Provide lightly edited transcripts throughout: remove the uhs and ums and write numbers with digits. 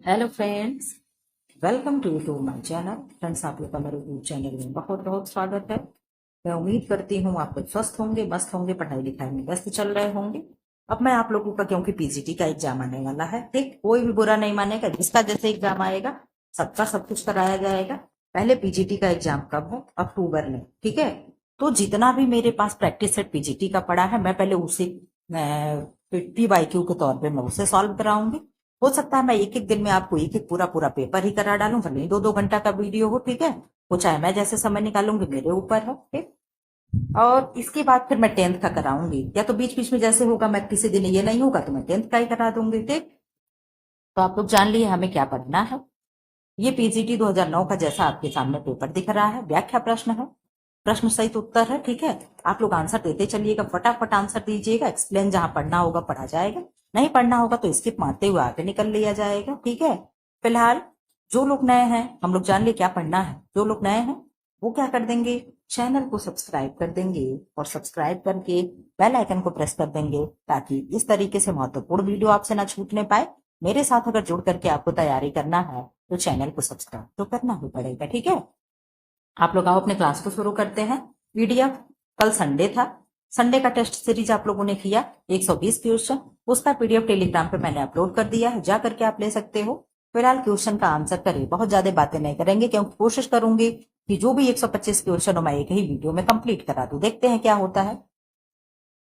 Hello friends, welcome to my channel. Friends, आप लोग का मेरे यूट्यूब चैनल में बहुत बहुत स्वागत है। मैं उम्मीद करती हूँ आप लोग स्वस्थ होंगे, मस्त होंगे, पढ़ाई लिखाई में व्यस्त चल रहे होंगे। अब मैं आप लोगों का, क्योंकि पीजीटी का एग्जाम आने वाला है, ठीक, कोई भी बुरा नहीं मानेगा। जिसका जैसे एग्जाम आएगा सबका सब कुछ कराया जाएगा। पहले पीजीटी का एग्जाम कब है? अक्टूबर में, ठीक है। तो जितना भी मेरे पास प्रैक्टिस सेट पीजीटी का पड़ा है, मैं पहले उसे पीवाईक्यू के तौर पे मैं उसे सॉल्व कराऊंगी। हो सकता है मैं एक एक दिन में आपको एक एक पूरा पूरा पेपर ही करा डालूं, भले ही 2-2 घंटा का वीडियो हो, ठीक है। वो चाहे मैं जैसे समय निकालूंगी, मेरे ऊपर है, ठीक। और इसके बाद फिर मैं टेंथ का कराऊंगी, या तो बीच बीच में जैसे होगा, मैं किसी दिन ये नहीं होगा तो मैं टेंथ का ही करा दूंगी, ठीक। तो आप लोग जान लिए हमें क्या पढ़ना है। ये पीजीटी 2009 का जैसा आपके सामने पेपर दिख रहा है, व्याख्या प्रश्न है, प्रश्न सहित उत्तर है, ठीक है। आप लोग आंसर देते चलिएगा, फटाफट आंसर दीजिएगा। एक्सप्लेन जहां पढ़ना होगा पढ़ा जाएगा, नहीं पढ़ना होगा तो स्किप मारते हुए आगे निकल लिया जाएगा, ठीक है। फिलहाल जो लोग नए हैं, हम लोग जान लिए क्या पढ़ना है। जो लोग नए हैं वो क्या कर देंगे, चैनल को सब्सक्राइब कर देंगे, और सब्सक्राइब करके बेल आइकन को प्रेस कर देंगे, ताकि इस तरीके से महत्वपूर्ण वीडियो आपसे ना छूटने पाए। मेरे साथ अगर जुड़ करके आपको तैयारी करना है तो चैनल को सब्सक्राइब तो करना ही पड़ेगा, ठीक है। आप लोग आओ अपने क्लास को शुरू करते हैं। पीडीएफ, कल संडे था, संडे का टेस्ट सीरीज आप लोगों ने किया 120 क्वेश्चन, उसका पीडीएफ टेलीग्राम पे मैंने अपलोड कर दिया है, जा करके आप ले सकते हो। फिलहाल क्वेश्चन का आंसर करें, बहुत ज्यादा बातें नहीं करेंगे, क्योंकि कोशिश करूंगी कि जो भी 125 क्वेश्चन हो मैं एक ही वीडियो में कंप्लीट करा दूं। देखते हैं क्या होता है।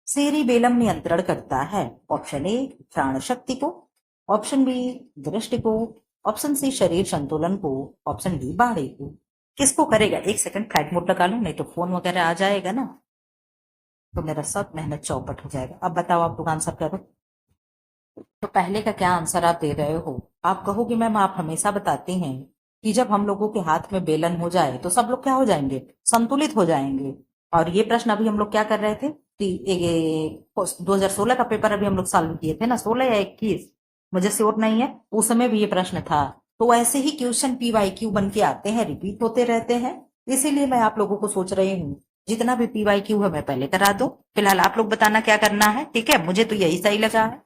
सेरिबेलम नियंत्रण करता है, ऑप्शन ए प्राण शक्ति को, ऑप्शन बी दृष्टि को, ऑप्शन सी शरीर संतुलन को, ऑप्शन डी बाड़े को। किसको करेगा? एक सेकंड फ्लाइट मोड लगा लूं, नहीं तो फोन वगैरह आ जाएगा ना, तो मेरा सब मेहनत चौपट हो जाएगा। अब बताओ आप लोग आंसर करो। तो पहले का क्या आंसर आप दे रहे हो? आप कहोगे मैम आप हमेशा बताती हैं कि जब हम लोगों के हाथ में बेलन हो जाए तो सब लोग क्या हो जाएंगे, संतुलित हो जाएंगे। और ये प्रश्न अभी हम लोग क्या कर रहे थे, 2016 का पेपर अभी हम लोग सॉल्व किए थे ना, 16 या 21, मुझे श्योर नहीं है, उस समय भी ये प्रश्न था। तो ऐसे ही क्वेश्चन पीवाईक्यू बन के आते हैं, रिपीट होते रहते हैं। इसीलिए मैं आप लोगों को सोच रही हूँ जितना भी पीवाईक्यू है मैं पहले करा दूं। फिलहाल आप लोग बताना क्या करना है, ठीक है। मुझे तो यही सही लगा है।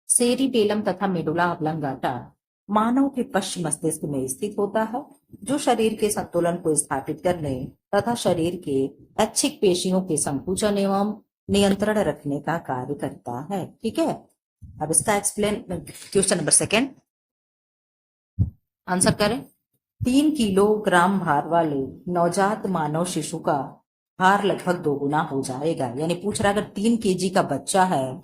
सेरिबेलम तथा मेडुला ऑब्लंगाटा मानव के पश्च मस्तिष्क में स्थित होता है, जो शरीर के संतुलन को स्थापित करने तथा शरीर के ऐच्छिक पेशियों के संकुचन एवं नियंत्रण रखने का कार्य करता है, ठीक है। अब इसका explain, question number second answer करें। 3 किलोग्राम भार वाले नवजात मानव शिशु का भार लगभग 2 गुना हो जाएगा। यानी पूछ रहा है अगर 3 केजी का बच्चा है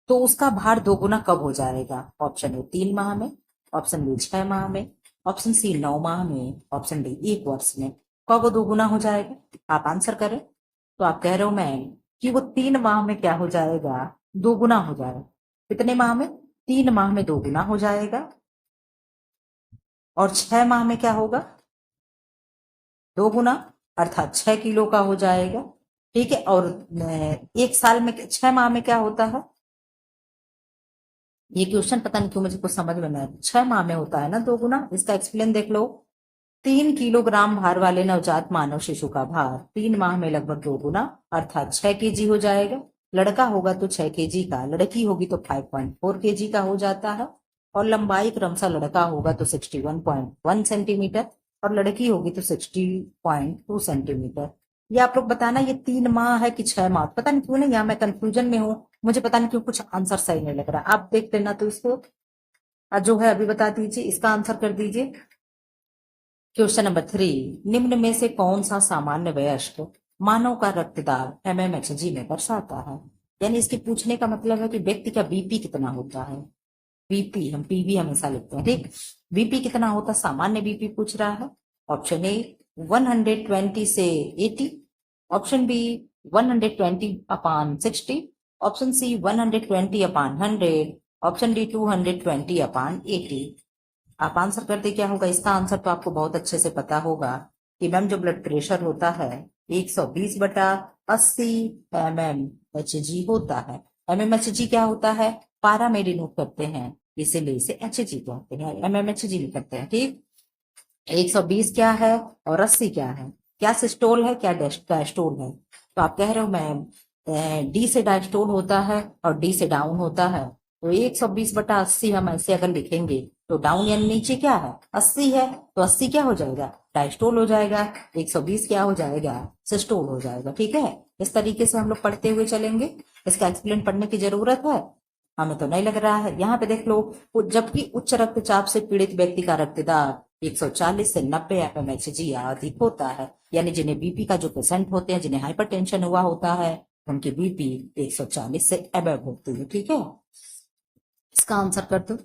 तो उसका भार 2 गुना कब हो जाएगा? ऑप्शन ए 3 माह में, ऑप्शन बी 6 माह में, ऑप्शन सी 9 माह में, ऑप्शन डी 1 वर्ष में। कब वो 2 गुना हो जाएगा? आप आंसर करें। तो आप कह रहे हो मैम कि वो 3 माह में क्या हो जाएगा, 2 गुना हो जाएगा। कितने माह में? 3 माह में 2 गुना हो जाएगा। और 6 माह में क्या होगा? 2 गुना, अर्थात 6 किलो का हो जाएगा, ठीक है। और 1 साल में, 6 माह में क्या होता है? ये क्वेश्चन पता नहीं क्यों मुझे कुछ समझ में नहीं आया। 6 माह में होता है ना 2 गुना। इसका एक्सप्लेन देख लो। 3 किलोग्राम भार वाले नवजात मानव शिशु का भार 3 माह में लगभग 2 गुना, अर्थात 6 केजी हो जाएगा। लड़का होगा तो 6 केजी का, लड़की होगी तो 5.4 केजी का हो जाता है। और लंबाई क्रमशः लड़का होगा तो 61.1 सेंटीमीटर, और लड़की होगी तो 60.2 सेंटीमीटर। ये आप लोग बताना, ये 3 माह है कि 6 माह? पता नहीं क्यों, नहीं यहाँ मैं कंफ्यूजन में हूँ। मुझे पता नहीं क्यों कुछ आंसर सही नहीं लग रहा। आप देख लेना तो इसको, जो है अभी बता दीजिए, इसका आंसर कर दीजिए। क्वेश्चन नंबर 3, निम्न में से कौन सा सामान्य वयस्क मानव का रक्तदाब एमएमएचजी में दर्शाता है? यानी इसके पूछने का मतलब है कि व्यक्ति का बीपी कितना होता है। बीपी, हम पीवी हमेशा लिखते हैं, ठीक। बीपी कितना होता है, सामान्य बीपी पूछ रहा है। ऑप्शन ए 120 से 80, option B 120/60, option C 120/100, option D 220/80। आप आंसर करते क्या होगा? इसका आंसर तो आपको बहुत अच्छे से पता होगा कि मैम जो ब्लड प्रेशर होता है 120/80 mmHg होता है। mmHg क्या होता है? पारा में डिनोट करते हैं, इसीलिए इसे एचजी कहते हैं, mmHg नहीं करते हैं, ठीक। 120 क्या है और 80 क्या है? क्या सिस्टोल है, क्या डायस्टोल है? तो आप कह रहे हो मैम डी से डायस्टोल होता है और डी से डाउन होता है। तो 120/80 हम ऐसे अगर लिखेंगे तो डाउन यानी नीचे क्या है, 80 है, तो 80 क्या हो जाएगा, डायस्टोल हो जाएगा, 120 क्या हो जाएगा, सिस्टोल हो जाएगा। ठीक है, इस तरीके से हम लोग पढ़ते हुए चलेंगे। इसका एक्सप्लेन पढ़ने की जरूरत है, हमें तो नहीं लग रहा है। यहाँ पे देख लो, जबकि उच्च रक्तचाप से पीड़ित व्यक्ति का रक्तदाब 140 से 90 FMHg या अधिक होता है, यानी जिन्हें बीपी का जो पेशेंट होते हैं, जिन्हें हाइपरटेंशन हुआ होता है, उनकी बीपी 140 से अबव होती है। ठीक है, इसका आंसर कर दो।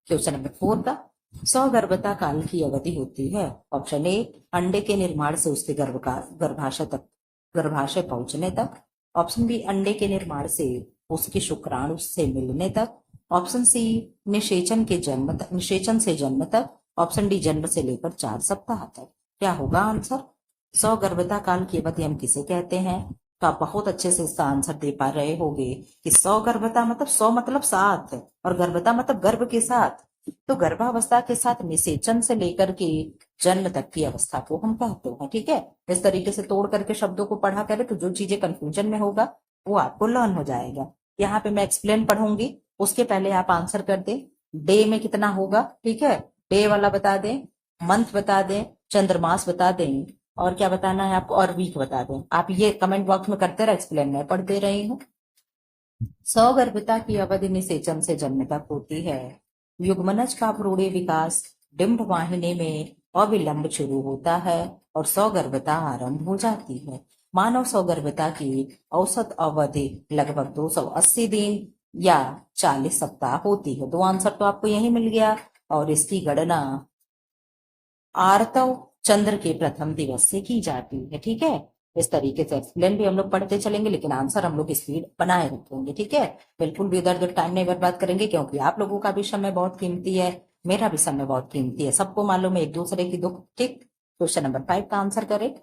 क्वेश्चन नंबर 4 का, सौगर्भता काल की अवधि होती है। ऑप्शन ए, अंडे के निर्माण से उसके गर्भाशय पहुंचने तक। ऑप्शन बी, अंडे के निर्माण से उसके शुक्राणु से मिलने तक। ऑप्शन सी, निषेचन से जन्म तक। ऑप्शन डी, जन्म से लेकर 4 सप्ताह तक। क्या होगा आंसर? सौगर्भता काल की अवधि हम किसे कहते हैं? तो आप बहुत अच्छे से इसका आंसर दे पा रहे होगे कि सौगर्भता मतलब 100 मतलब 7 और गर्भता मतलब गर्भ के साथ। तो गर्भावस्था के साथ निषेचन से लेकर के जन्म तक की अवस्था को हम कहते हैं। ठीक है, इस तरीके से तोड़ करके शब्दों को पढ़ा करें तो जो चीजें कंफ्यूजन में होगा वो आपको लर्न हो जाएगा। यहाँ पे मैं एक्सप्लेन पढ़ूंगी, उसके पहले आप आंसर कर दें। डे में कितना होगा, ठीक है, डे वाला बता दें, मंथ बता दें, चंद्रमास बता दें, और क्या बताना है आपको, और वीक बता दें। आप ये कमेंट बॉक्स में करते रहे, एक्सप्लेन मैं पढ़ दे रही हूँ। सौगर्भता की अवधि निषेचन से जन्म तक होती है। युग्मनज का भ्रूणीय विकास डिंब वाहिनी में अविलंब शुरू होता है और सौगर्भता आरंभ हो जाती है। मानव सौगर्भता की औसत अवधि लगभग 280 दिन या 40 सप्ताह होती है। 2 आंसर तो आपको यही मिल गया। और इसकी गणना आर्तव चंद्र के प्रथम दिवस से की जाती है। ठीक है, इस तरीके से एक्सप्लेन भी हम लोग पढ़ते चलेंगे, लेकिन आंसर हम लोग स्पीड बनाए रखेंगे। ठीक है, बिल्कुल भी इधर उधर टाइम नहीं बर्बाद करेंगे, क्योंकि आप लोगों का भी समय बहुत कीमती है, मेरा भी समय बहुत कीमती है, सबको मालूम है एक दूसरे की दुख। ठीक, क्वेश्चन नंबर 5 का आंसर करें।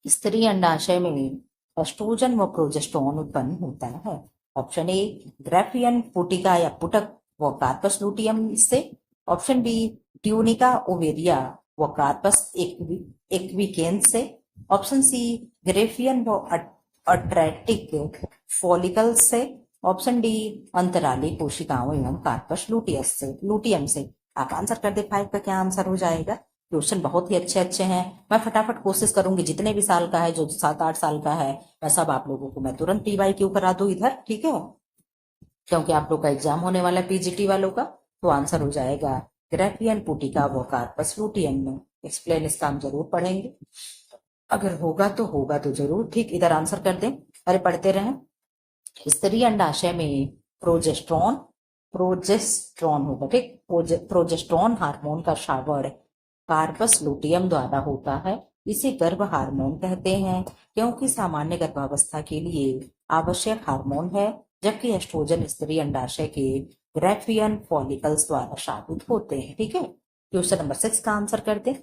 स्त्री अंडाशय में एस्ट्रोजन व प्रोजेस्टेरोन उत्पन्न होता है। ऑप्शन ए, ग्राफियन पुटिका या पुटक व कार्पस लुटियम से। ऑप्शन बी, ट्यूनिका ओवेरिया व कार्पस एक्विकेंस से। ऑप्शन सी, ग्रेफियन व अट्रेटिक फॉलिकल से। ऑप्शन डी, अंतराली कोशिकाओं एवं कार्पस लुटियम से। आप आंसर कर दे, 5 का क्या आंसर हो जाएगा? क्वेश्चन बहुत ही अच्छे अच्छे हैं, मैं फटाफट कोशिश करूंगी जितने भी साल का है, जो 7-8 साल का है, मैं सब आप लोगों को मैं तुरंत PYQ करा दूं इधर। ठीक है, क्योंकि आप लोग का एग्जाम होने वाला है PGT वालों का। तो आंसर हो जाएगा ग्रेफियन पुटिका व कार्पस लुटियम में। एक्सप्लेन इसका हम जरूर पढ़ेंगे, अगर होगा तो जरूर। ठीक, इधर आंसर कर दें, अरे पढ़ते रहें। स्त्री अंडाशय में प्रोजेस्ट्रॉन प्रोजेस्ट्रॉन होगा। ठीक, प्रोजेस्ट्रॉन हार्मोन का श्रावण कार्पस लुटियम द्वारा होता है। इसे गर्भ हार्मोन कहते हैं, क्योंकि सामान्य गर्भावस्था के लिए आवश्यक हार्मोन है, जबकि एस्ट्रोजन स्त्री अंडाशय के ग्रेफियन फॉलिकल्स द्वारा स्रावित होते हैं। ठीक है, क्वेश्चन नंबर 6 का आंसर करते।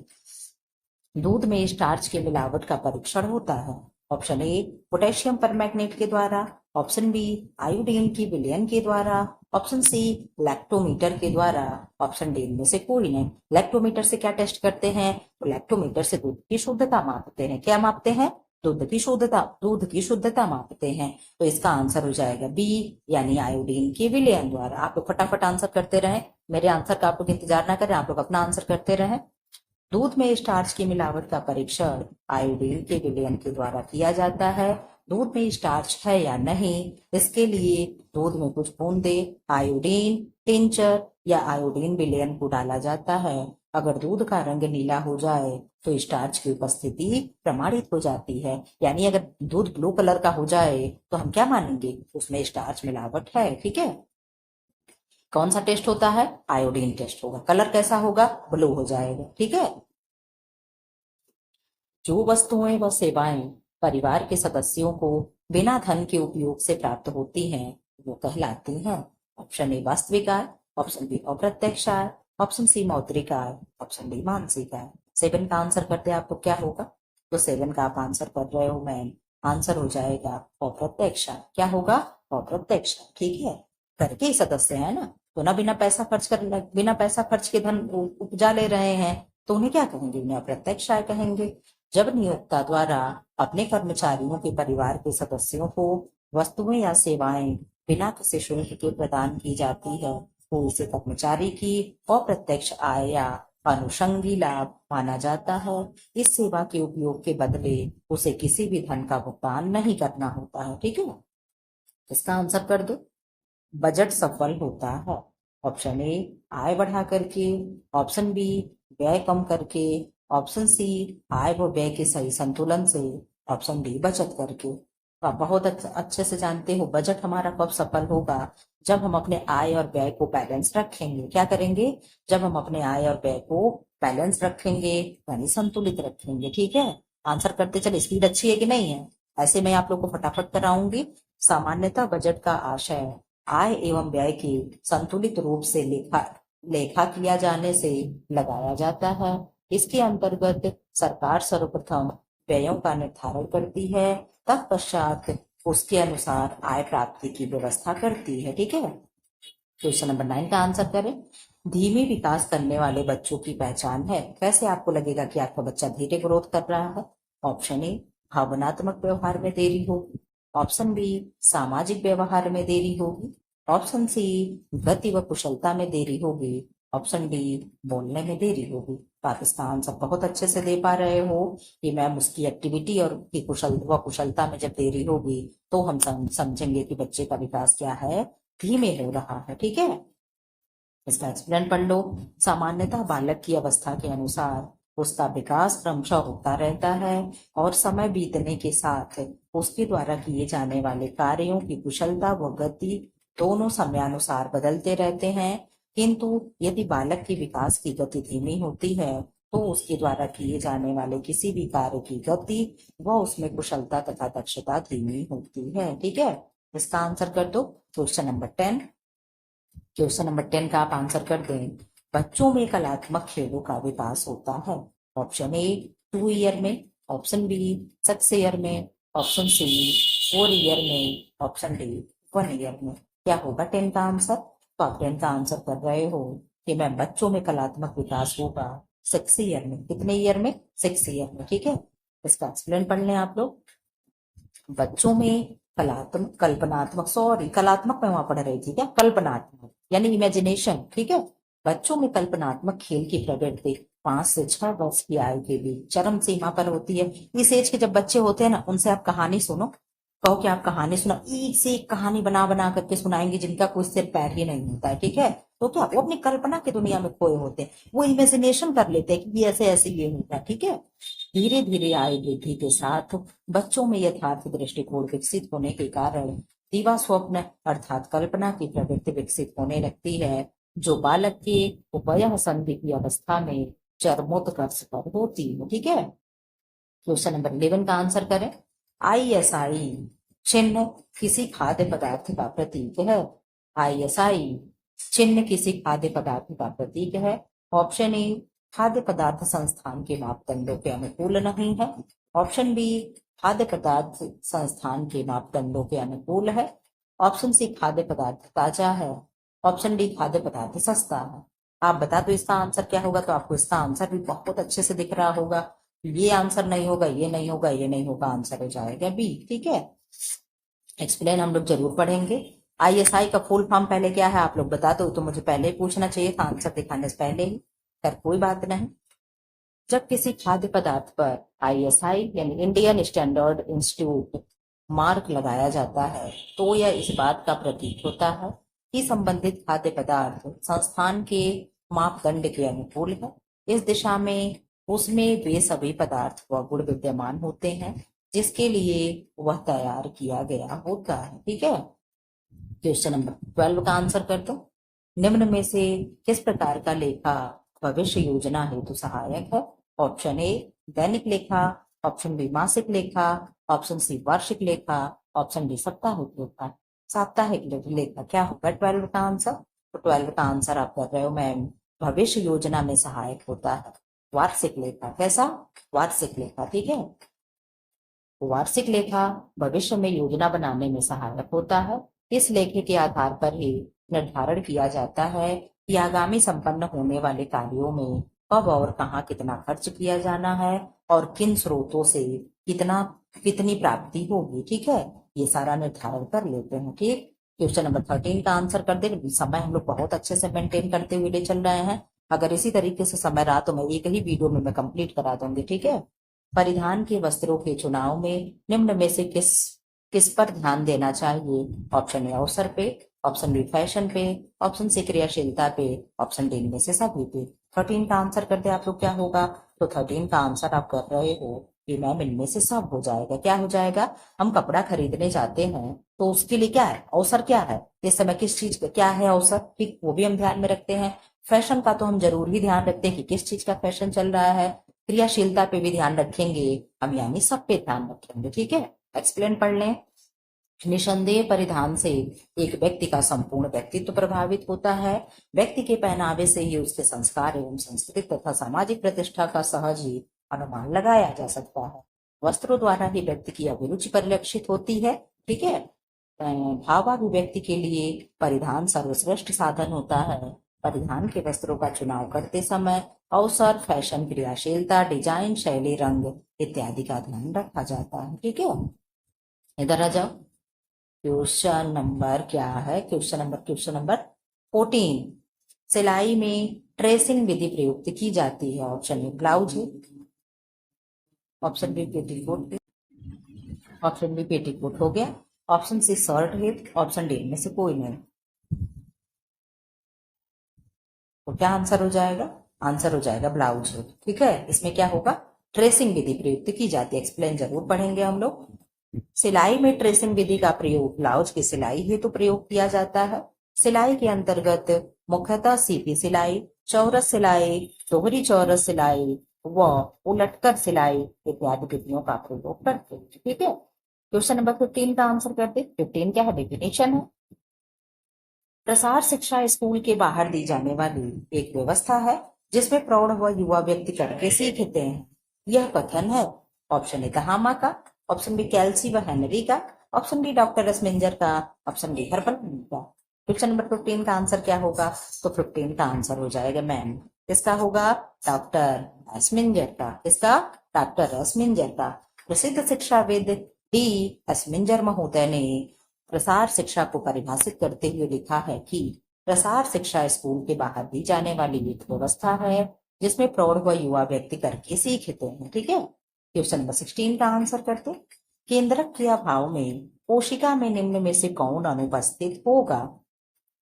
दूध में स्टार्च की मिलावट का परीक्षण होता है। ऑप्शन ए, पोटेशियम परमैंगनेट के द्वारा। ऑप्शन बी, आयोडीन की विलयन के द्वारा। ऑप्शन सी, लैक्टोमीटर के द्वारा। ऑप्शन डी, इनमें से कोई नहीं। लैक्टोमीटर से क्या टेस्ट करते हैं? तो लैक्टोमीटर से दूध की शुद्धता मापते हैं। क्या मापते हैं? दूध की शुद्धता मापते हैं। तो इसका आंसर हो जाएगा बी, यानी आयोडीन की विलयन द्वारा। आप लोग फटाफट आंसर करते रहें, मेरे आंसर का आप लोग इंतजार ना करें, आप लोग अपना आंसर करते रहें। दूध में स्टार्च की मिलावट का परीक्षण आयोडीन के विलयन के द्वारा किया जाता है। दूध में स्टार्च है या नहीं, इसके लिए दूध में कुछ बूंदे आयोडीन टिंचर या आयोडीन विलयन को डाला जाता है। अगर दूध का रंग नीला हो जाए तो स्टार्च की उपस्थिति प्रमाणित हो जाती है। यानी अगर दूध ब्लू कलर का हो जाए तो हम क्या मानेंगे? उसमें स्टार्च मिलावट है। ठीक है, कौन सा टेस्ट होता है? आयोडीन टेस्ट होगा। कलर कैसा होगा? ब्लू हो जाएगा। ठीक है, जो वस्तुएं व सेवाएं परिवार के सदस्यों को बिना धन के उपयोग से प्राप्त होती हैं, वो कहलाती हैं। ऑप्शन ए, वास्तविक आय। ऑप्शन बी, अप्रत्यक्ष आय। ऑप्शन सी, मौद्रिक आय। ऑप्शन डी, मानसिक आय। 7 का आंसर करते हैं, आपको क्या होगा? तो 7 का आप आंसर कर रहे हो मैम, आंसर हो जाएगा अप्रत्यक्ष आय। क्या होगा? अप्रत्यक्ष आय। ठीक है, घर के ही सदस्य है ना, तो ना बिना पैसा खर्च के धन उपजा ले रहे हैं, तो उन्हें क्या कहेंगे? उन्हें अप्रत्यक्ष आय कहेंगे। जब नियोक्ता द्वारा अपने कर्मचारियों के परिवार के सदस्यों को वस्तुएं या सेवाएं बिना किसी शुल्क के प्रदान की जाती है तो इसे कर्मचारी की अप्रत्यक्ष आय या अनुषंगी लाभ माना जाता है। इस सेवा के उपयोग के बदले उसे किसी भी धन का भुगतान नहीं करना होता है। ठीक है, इसका आंसर कर दो। बजट सफल होता है। ऑप्शन ए आय बढ़ा करके, ऑप्शन बी व्यय कम करके, ऑप्शन सी आय व व्यय के सही संतुलन से, ऑप्शन डी बचत करके। तो आप बहुत अच्छे से जानते हो बजट हमारा कब सफल होगा, जब हम अपने आय और व्यय को बैलेंस रखेंगे। क्या करेंगे? जब हम अपने आय और व्यय को बैलेंस रखेंगे, यानी संतुलित रखेंगे। ठीक है, आंसर करते चले। स्पीड अच्छी है कि नहीं है? ऐसे मैं आप लोग को फटाफट कराऊंगी। सामान्यतः बजट का आशय आय एवं व्यय की संतुलित रूप से लेखा लेखा किया जाने से लगाया जाता है। इसके अंतर्गत सरकार सर्वप्रथम व्ययों का निर्धारण करती है, तत्पश्चात उसके अनुसार आय प्राप्ति की व्यवस्था करती है। ठीक है, क्वेश्चन नंबर 9 का आंसर करें। धीमे विकास करने वाले बच्चों की पहचान है। कैसे आपको लगेगा कि आपका बच्चा धीरे ग्रोथ कर रहा है? ऑप्शन ए भावनात्मक व्यवहार में देरी होगी, ऑप्शन बी सामाजिक व्यवहार में देरी होगी, ऑप्शन सी गति व कुशलता में देरी होगी, ऑप्शन डी बोलने में देरी होगी। तो आप इसका आंसर बहुत अच्छे से दे पा रहे हो कि मैम उसकी एक्टिविटी और की कुशलता में जब देरी होगी तो हम समझेंगे कि बच्चे का विकास क्या है, धीमे हो रहा है। ठीक है, इसका एक्सप्लेन पढ़ लो। सामान्यतः बालक की अवस्था के अनुसार उसका विकास क्रमशः होता रहता है और समय बीतने के साथ उसके द्वारा किए जाने वाले कार्यों की कुशलता व गति दोनों समयानुसार बदलते रहते हैं। किंतु यदि बालक की विकास की गति धीमी होती है तो उसके द्वारा किए जाने वाले किसी भी कार्य की गति व उसमें कुशलता तथा दक्षता धीमी होती है। ठीक है, इसका आंसर कर दो। Question number 10। क्वेश्चन नंबर 10 का आप आंसर कर दें। बच्चों में कलात्मक खेलों का विकास होता है। ऑप्शन ए 2 ईयर में, ऑप्शन बी 6 ईयर में, ऑप्शन सी 4 ईयर में, ऑप्शन डी 1 ईयर में। क्या होगा 10 का आंसर? तो आप 10 का आंसर कर रहे हो कि मैं बच्चों में कलात्मक विकास होगा 6 ईयर में। कितने ईयर में? 6 ईयर में। ठीक है, इसका एक्सप्लेन पढ़ लें आप लोग। बच्चों में कल्पनात्मक, सॉरी कलात्मक मैं वहां पढ़ रही थी, क्या कल्पनात्मक यानी इमेजिनेशन। ठीक है, बच्चों में कल्पनात्मक खेल की प्रवृत्ति 5 से 6 वर्ष की आयु के बीच चरम सीमा पर होती है। इस एज के जब बच्चे होते हैं ना, उनसे आप कहानी सुनो, कहो कि आप कहानी सुना, एक से एक कहानी बना बना करके सुनाएंगे जिनका कोई सिर पैर ही नहीं होता है। ठीक है, तो क्या वो अपनी कल्पना की दुनिया में खोए होते हैं, वो इमेजिनेशन कर लेते हैं कि ऐसे ऐसे ये होता है। ठीक है, धीरे धीरे आयु वृद्धि के साथ बच्चों में यथार्थ दृष्टिकोण विकसित होने के कारण दिवा स्वप्न अर्थात कल्पना की प्रवृत्ति विकसित होने लगती है, जो बालक के वयः संधि की अवस्था में चरमोत्कर्ष पर होती है। ठीक है, क्वेश्चन नंबर 11 का आंसर करें। ISI चिन्ह किसी खाद्य पदार्थ का प्रतीक है। ISI चिन्ह किसी खाद्य पदार्थ का प्रतीक है। ऑप्शन ए खाद्य पदार्थ संस्थान के मापदंडों के अनुकूल नहीं है, ऑप्शन बी खाद्य पदार्थ संस्थान के मापदंडों के अनुकूल है, ऑप्शन सी खाद्य पदार्थ ताजा है, ऑप्शन डी खाद्य पदार्थ सस्ता है। आप बता दो इसका आंसर क्या होगा। तो आपको इसका आंसर भी बहुत अच्छे से दिख रहा होगा। ये आंसर नहीं होगा, ये नहीं होगा, ये नहीं होगा, आंसर हो जाएगा बी। ठीक है, एक्सप्लेन हम लोग जरूर पढ़ेंगे। ISI का फुल फॉर्म पहले क्या है आप लोग बता दो, तो मुझे पहले ही पूछना चाहिए था आंसर दिखाने से पहले ही, पर कोई बात नहीं। जब किसी खाद्य पदार्थ पर ISI यानी इंडियन स्टैंडर्ड इंस्टीट्यूट मार्क लगाया जाता है तो यह इस बात का प्रतीक होता है कि संबंधित खाद्य पदार्थ संस्थान के मापदंड के अनुकूल है। इस दिशा में उसमें वे सभी पदार्थ व गुण विद्यमान होते हैं जिसके लिए वह तैयार किया गया होता है। ठीक है, क्वेश्चन नंबर 12 का आंसर कर दो। निम्न में से किस प्रकार का लेखा भविष्य योजना हेतु सहायक है? ऑप्शन ए दैनिक लेखा, ऑप्शन बी मासिक लेखा, ऑप्शन सी वार्षिक लेखा, ऑप्शन डी साप्ताहिक लेखा। साप्ताहिक लेखा क्या होगा 12 का आंसर? तो 12 का आंसर आप कर रहे हो मैम भविष्य योजना में सहायक होता है वार्षिक लेखा। कैसा? वार्षिक लेखा। ठीक है, वार्षिक लेखा भविष्य में योजना बनाने में सहायक होता है। इस लेखे के आधार पर ही निर्धारण किया जाता है कि आगामी संपन्न होने वाले कार्यों में कब और कहाँ कितना खर्च किया जाना है और किन स्रोतों से कितनी प्राप्ति होगी। ठीक है, ये सारा निर्धारण कर लेते हैं। ठीक, क्वेश्चन नंबर 13 का आंसर कर दे। समय हम लोग बहुत अच्छे से मेंटेन करते हुए ले चल रहे हैं। अगर इसी तरीके से समय रहा तो मैं एक ही वीडियो में मैं कंप्लीट करा दूंगी, ठीक है। परिधान के वस्त्रों के चुनाव में निम्न में से किस किस पर ध्यान देना चाहिए? ऑप्शन ए अवसर पे, ऑप्शन बी फैशन पे, ऑप्शन सी क्रियाशीलता पे, ऑप्शन डी में से सभी पे। 13 का आंसर कर दे आप लोग, क्या होगा? तो 13 का आंसर आप कर रहे हो कि मैम इनमें से सब हो जाएगा। क्या हो जाएगा? हम कपड़ा खरीदने जाते हैं तो उसके लिए क्या है अवसर, क्या है इस समय किस चीज का क्या है अवसर, ठीक, वो भी हम ध्यान में रखते हैं। फैशन का तो हम जरूर ही ध्यान रखते हैं कि किस चीज का फैशन चल रहा है। क्रियाशीलता पे भी ध्यान रखेंगे हम, यानी सब पे ध्यान रखेंगे, ठीक है। एक्सप्लेन पढ़ लें। निसंदेह परिधान से एक व्यक्ति का संपूर्ण व्यक्तित्व प्रभावित होता है। व्यक्ति के पहनावे से ही उसके संस्कार एवं संस्कृति तथा सामाजिक प्रतिष्ठा का सहज ही अनुमान लगाया जा सकता है। वस्त्रों द्वारा ही व्यक्ति की अभिरुचि परिलक्षित होती है, ठीक है। भावाभिव्यक्ति के लिए परिधान सर्वश्रेष्ठ साधन होता है। परिधान के वस्त्रों का चुनाव करते समय अवसर, फैशन, क्रियाशीलता, डिजाइन, शैली, रंग इत्यादि का ध्यान रखा जाता है, ठीक है। इधर आ जाओ। क्वेश्चन नंबर क्या है? Question number 14। सिलाई में ट्रेसिंग विधि प्रयुक्त की जाती है। ऑप्शन ए ब्लाउज है, ऑप्शन बी पेटीकोट है, ऑप्शन बी पेटीकोट हो गया, ऑप्शन सी शर्ट है, ऑप्शन डी में से कोई नहीं। तो क्या आंसर हो जाएगा? आंसर हो जाएगा ब्लाउज है, ठीक है। इसमें क्या होगा? ट्रेसिंग विधि प्रयुक्त की जाती है। एक्सप्लेन जरूर पढ़ेंगे हम लोग। सिलाई में ट्रेसिंग विधि का प्रयोग ब्लाउज की सिलाई हेतु प्रयोग किया जाता है। सिलाई के अंतर्गत मुख्यतः सीधी सिलाई, चौरस सिलाई, दोहरी चौरस सिलाई व उलटकर सिलाई इत्यादि विधियों का प्रयोग करते हैं, ठीक है। क्वेश्चन नंबर 15 का आंसर करते। 15 क्या है? डेफिनेशन है। प्रसार शिक्षा स्कूल के बाहर दी जाने वाली एक व्यवस्था है जिसमें प्रौढ़ व युवा व्यक्ति करके सीखते हैं। यह कथन है। ऑप्शन ए कहामा का, ऑप्शन बी कैल्सी व हेनरी का, ऑप्शन डी डॉक्टर रसमिंजर का, ऑप्शन डी हर्बल का। क्वेश्चन नंबर 15 का आंसर क्या होगा? तो 15 का आंसर हो जाएगा मैम, किसका होगा? डॉक्टर रसमिंजर का। किसका? डॉक्टर रसमिंजर का। प्रसिद्ध शिक्षाविद डी रसमिंजर महोदय ने प्रसार शिक्षा को परिभाषित करते हुए लिखा है कि प्रसार शिक्षा स्कूल के बाहर दी जाने वाली एक व्यवस्था है जिसमें प्रौढ़ व युवा व्यक्ति करके सीखते हैं, ठीक है। क्वेश्चन नंबर 16 का आंसर करते। केंद्रक क्रिया भाव में कोशिका में निम्न में से कौन अनुपस्थित होगा?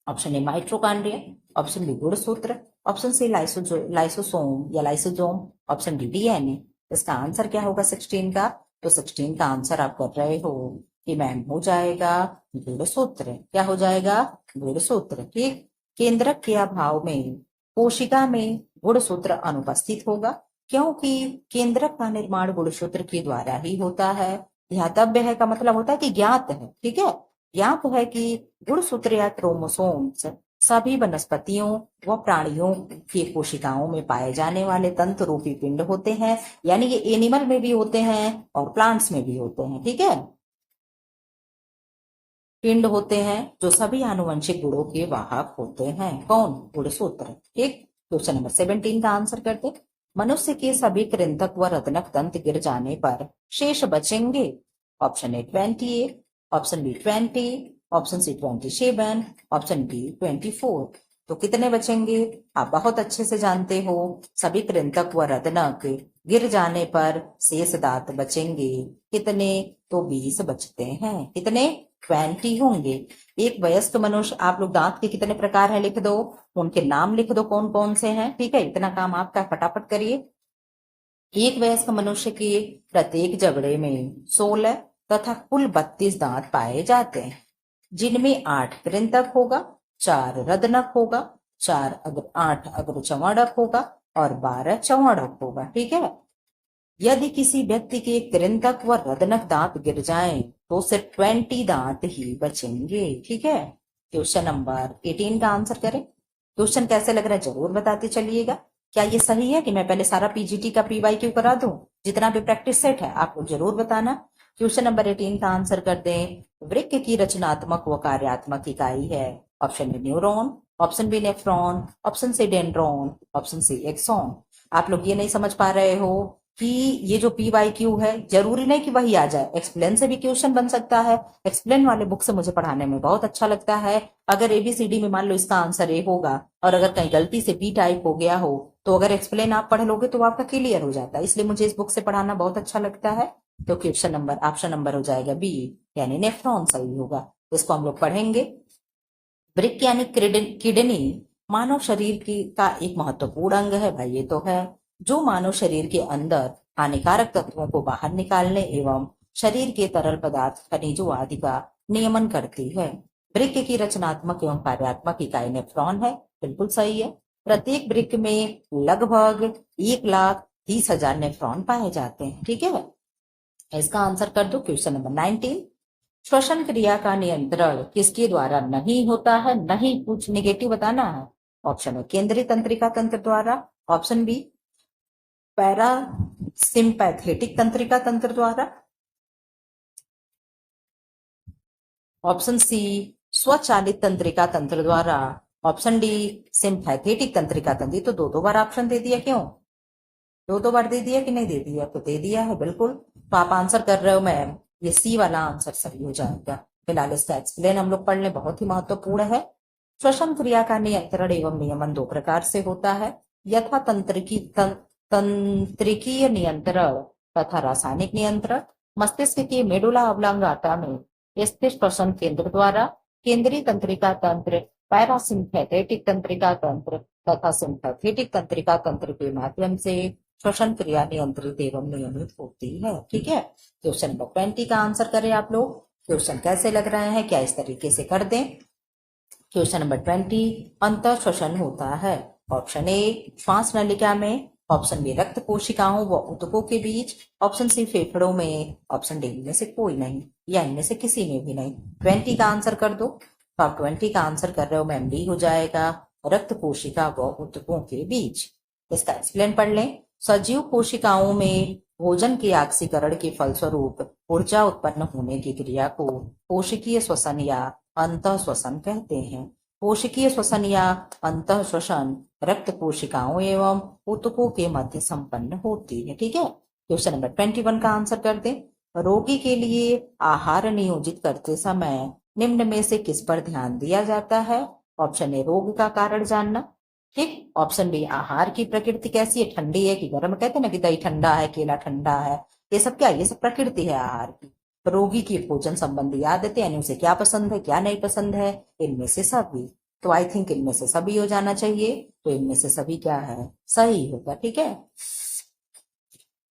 Option A mitochondria, option B गुणसूत्र, ऑप्शन सी लाइसोसोम या लाइसोजोम, ऑप्शन डी डीएनए। इसका आंसर क्या होगा 16 का? तो 16 का आंसर आप कर रहे हो कि मैम हो जाएगा गुणसूत्र। क्या हो जाएगा? गुणसूत्र, ठीक। केंद्रक के अभाव में कोशिका में गुणसूत्र अनुपस्थित होगा क्योंकि केंद्रक का निर्माण गुणसूत्र के द्वारा ही होता है। ध्यातव्य है का मतलब होता है कि ज्ञात है, ठीक है। ज्ञात है कि गुणसूत्र या क्रोमोसोम्स सभी वनस्पतियों व प्राणियों की कोशिकाओं में पाए जाने वाले तंत्र रूपी पिंड होते हैं, यानी ये एनिमल में भी होते हैं और प्लांट्स में भी होते हैं, ठीक है। पिंड होते हैं जो सभी आनुवंशिक गुणों के वाहक होते हैं। कौन? गुणसूत्र, ठीक। क्वेश्चन नंबर 17 का आंसर करते। मनुष्य के सभी कृंतक व रत्नक तंत्र गिर जाने पर शेष बचेंगे। Option A 28, option B 20, option C 27, option B 24। तो कितने बचेंगे? आप बहुत अच्छे से जानते हो, सभी कृंतक व रत्नक गिर जाने पर शेष दांत बचेंगे। कितने? तो 20 बचते हैं। कितने? 20 होंगे। एक वयस्क मनुष्य, आप लोग दांत के कितने प्रकार हैं लिख दो, उनके नाम लिख दो कौन कौन से हैं, ठीक है। इतना काम आपका, फटाफट करिए। एक वयस्क मनुष्य के प्रत्येक जबड़े में 16 तथा कुल 32 दांत पाए जाते हैं, जिनमें 8 कृंतक होगा, 4 रदनक होगा, 8 अग्र चौड़क होगा और 12 चौड़क होगा, ठीक है। यदि किसी व्यक्ति के कृंतक व रदनक दांत गिर जाएं तो सिर्फ 20 दांत ही बचेंगे, ठीक है। क्वेश्चन नंबर 18 का आंसर करें। क्वेश्चन कैसे लग रहा है जरूर बताते चलिएगा। क्या ये सही है कि मैं पहले सारा पीजीटी का PYQ करा दूं? जितना भी प्रैक्टिस सेट है आप लोग जरूर बताना। क्वेश्चन नंबर 18 का आंसर कर दें। वृक्क की रचनात्मक व कार्यात्मक इकाई है। Option A neuron, option B nephron, option C dendron, option C axon. आप लोग ये नहीं समझ पा रहे हो कि ये जो पी वाई क्यू है जरूरी नहीं कि वही आ जाए, एक्सप्लेन से भी क्वेश्चन बन सकता है। एक्सप्लेन वाले बुक से मुझे पढ़ाने में बहुत अच्छा लगता है। अगर एबीसीडी में मान लो इसका आंसर ए होगा और अगर कहीं गलती से बी टाइप हो गया हो, तो अगर एक्सप्लेन आप पढ़ लोगे तो आपका क्लियर हो जाता है। इसलिए मुझे इस बुक से पढ़ाना बहुत अच्छा लगता है। तो क्वेश्चन नंबर ऑप्शन नंबर हो जाएगा बी, यानी नेफ्रॉन सही होगा। इसको हम लोग पढ़ेंगे। वृक्क यानी किडनी मानव शरीर की का एक महत्वपूर्ण अंग है भाई, ये तो है, जो मानव शरीर के अंदर हानिकारक तत्वों को बाहर निकालने एवं शरीर के तरल पदार्थ खनिजों आदि का नियमन करती है। वृक्क की रचनात्मक एवं कार्यात्मक इकाई नेफ्रॉन है, बिल्कुल सही है। प्रत्येक वृक्क में लगभग 1,30,000 नेफ्रॉन पाए जाते हैं, ठीक है। इसका आंसर कर दो क्वेश्चन नंबर 19। श्वसन क्रिया का नियंत्रण किसके द्वारा नहीं होता है? नहीं कुछ निगेटिव बताना है। ऑप्शन है केंद्रीय तंत्रिका तंत्र द्वारा, ऑप्शन बी पैरासिम्पैथेटिक तंत्रिका तंत्र द्वारा, ऑप्शन सी स्वचालित तंत्रिका तंत्र द्वारा, ऑप्शन डी सिंपैथेटिक तंत्रिका तंत्र। तो दो बार ऑप्शन दे दिया, क्यों? दो बार दे दिया कि नहीं दे दिया? तो दे दिया है, बिल्कुल। तो आप आंसर कर रहे हो मैम, ये सी वाला आंसर सही हो जाएगा। फिलहाल इसका एक्सप्लेन हम लोग पढ़ लें, बहुत ही महत्वपूर्ण है। श्वसन क्रिया का नियंत्रण एवं नियमन दो प्रकार से होता है, यथा तंत्रिकीय नियंत्रण तथा रासायनिक नियंत्रण। मस्तिष्क के मेडुला ऑब्लांगाटा में स्थित श्वसन केंद्र द्वारा केंद्रीय तंत्रिका तंत्र, पैरासिम्पैथेटिक तंत्रिका तंत्र तथा सिंपैथेटिक तंत्रिका तंत्र के माध्यम से श्वसन क्रिया नियंत्रित एवं नियमित होती है, ठीक है। क्वेश्चन नंबर 20 का आंसर करें आप लोग। क्वेश्चन कैसे लग रहे हैं, क्या इस तरीके से कर दें? क्वेश्चन नंबर 20, अंत श्वसन होता है। ऑप्शन ए श्वास नलिका में, ऑप्शन बी रक्त कोशिकाओं व ऊतकों के बीच, ऑप्शन सी फेफड़ों में, ऑप्शन डी इनमें से कोई नहीं या इनमें से किसी में भी नहीं। 20 का आंसर कर दो। तो आप 20 का आंसर कर रहे हो मैम, डी हो जाएगा, रक्त कोशिका व ऊतकों के बीच। इसका एक्सप्लेन पढ़ लें। सजीव कोशिकाओं में भोजन के ऑक्सीकरण के फलस्वरूप ऊर्जा उत्पन्न होने की क्रिया को कोशिकीय श्वसन या अंतः श्वसन कहते हैं। कोशिकीय श्वसन या अंतः श्वसन रक्त कोशिकाओं एवं ऊतकों के मध्य संपन्न होती है, ठीक है। क्वेश्चन नंबर 21 का आंसर कर दें। रोगी के लिए आहार नियोजित करते समय निम्न में से किस पर ध्यान दिया जाता है? ऑप्शन ए रोग का कारण जानना, ठीक। ऑप्शन बी आहार की प्रकृति कैसी है, ठंडी है कि गर्म? कहते हैं ना कि दही ठंडा है, केला ठंडा है, ये सब क्या है? ये सब प्रकृति है आहार की। रोगी की भोजन संबंधी आदतें, यानी उसे क्या पसंद है क्या नहीं पसंद है, इनमें से सभी। तो आई थिंक इनमें से सभी हो जाना चाहिए। तो इनमें से सभी क्या है, सही होगा, ठीक है।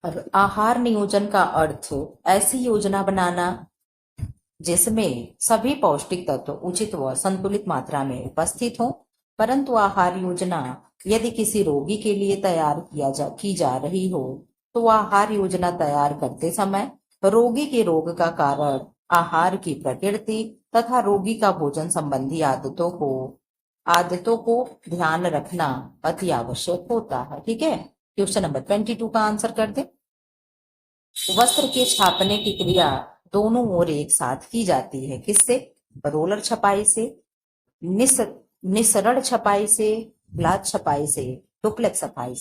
अब आहार नियोजन का अर्थ ऐसी योजना बनाना जिसमें सभी पौष्टिक तत्व उचित व संतुलित मात्रा में उपस्थित हो। परंतु आहार योजना यदि किसी रोगी के लिए तैयार की जा रही हो, तो आहार योजना तैयार करते समय रोगी के रोग का कारण, आहार की प्रकृति तथा रोगी का भोजन संबंधी आदतों को ध्यान रखना अति आवश्यक होता है, ठीक है। क्वेश्चन नंबर 22 का आंसर कर दे। वस्त्र के छापने की क्रिया दोनों ओर एक साथ की जाती है, किससे? रोलर छपाई से, निसरण छपाई से, ग्लास छपाई से, डुप्लेक्स छपाई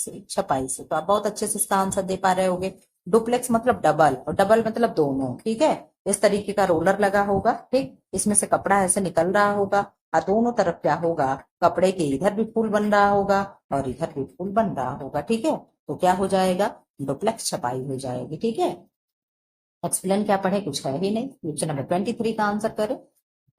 से। तो आप बहुत अच्छे से इसका आंसर दे पा रहे होगे। डुप्लेक्स मतलब डबल और डबल मतलब दोनों, ठीक है। इस तरीके का रोलर लगा होगा, ठीक, इसमें से कपड़ा ऐसे निकल रहा होगा और दोनों तरफ क्या होगा, कपड़े के इधर भी फूल बन रहा होगा और इधर भी फूल बन रहा होगा, ठीक है। तो क्या हो जाएगा, डुप्लेक्स छपाई हो जाएगी, ठीक है। एक्सप्लेन क्या पढ़े, कुछ है ही नहीं। क्वेश्चन नंबर 23 का आंसर करें।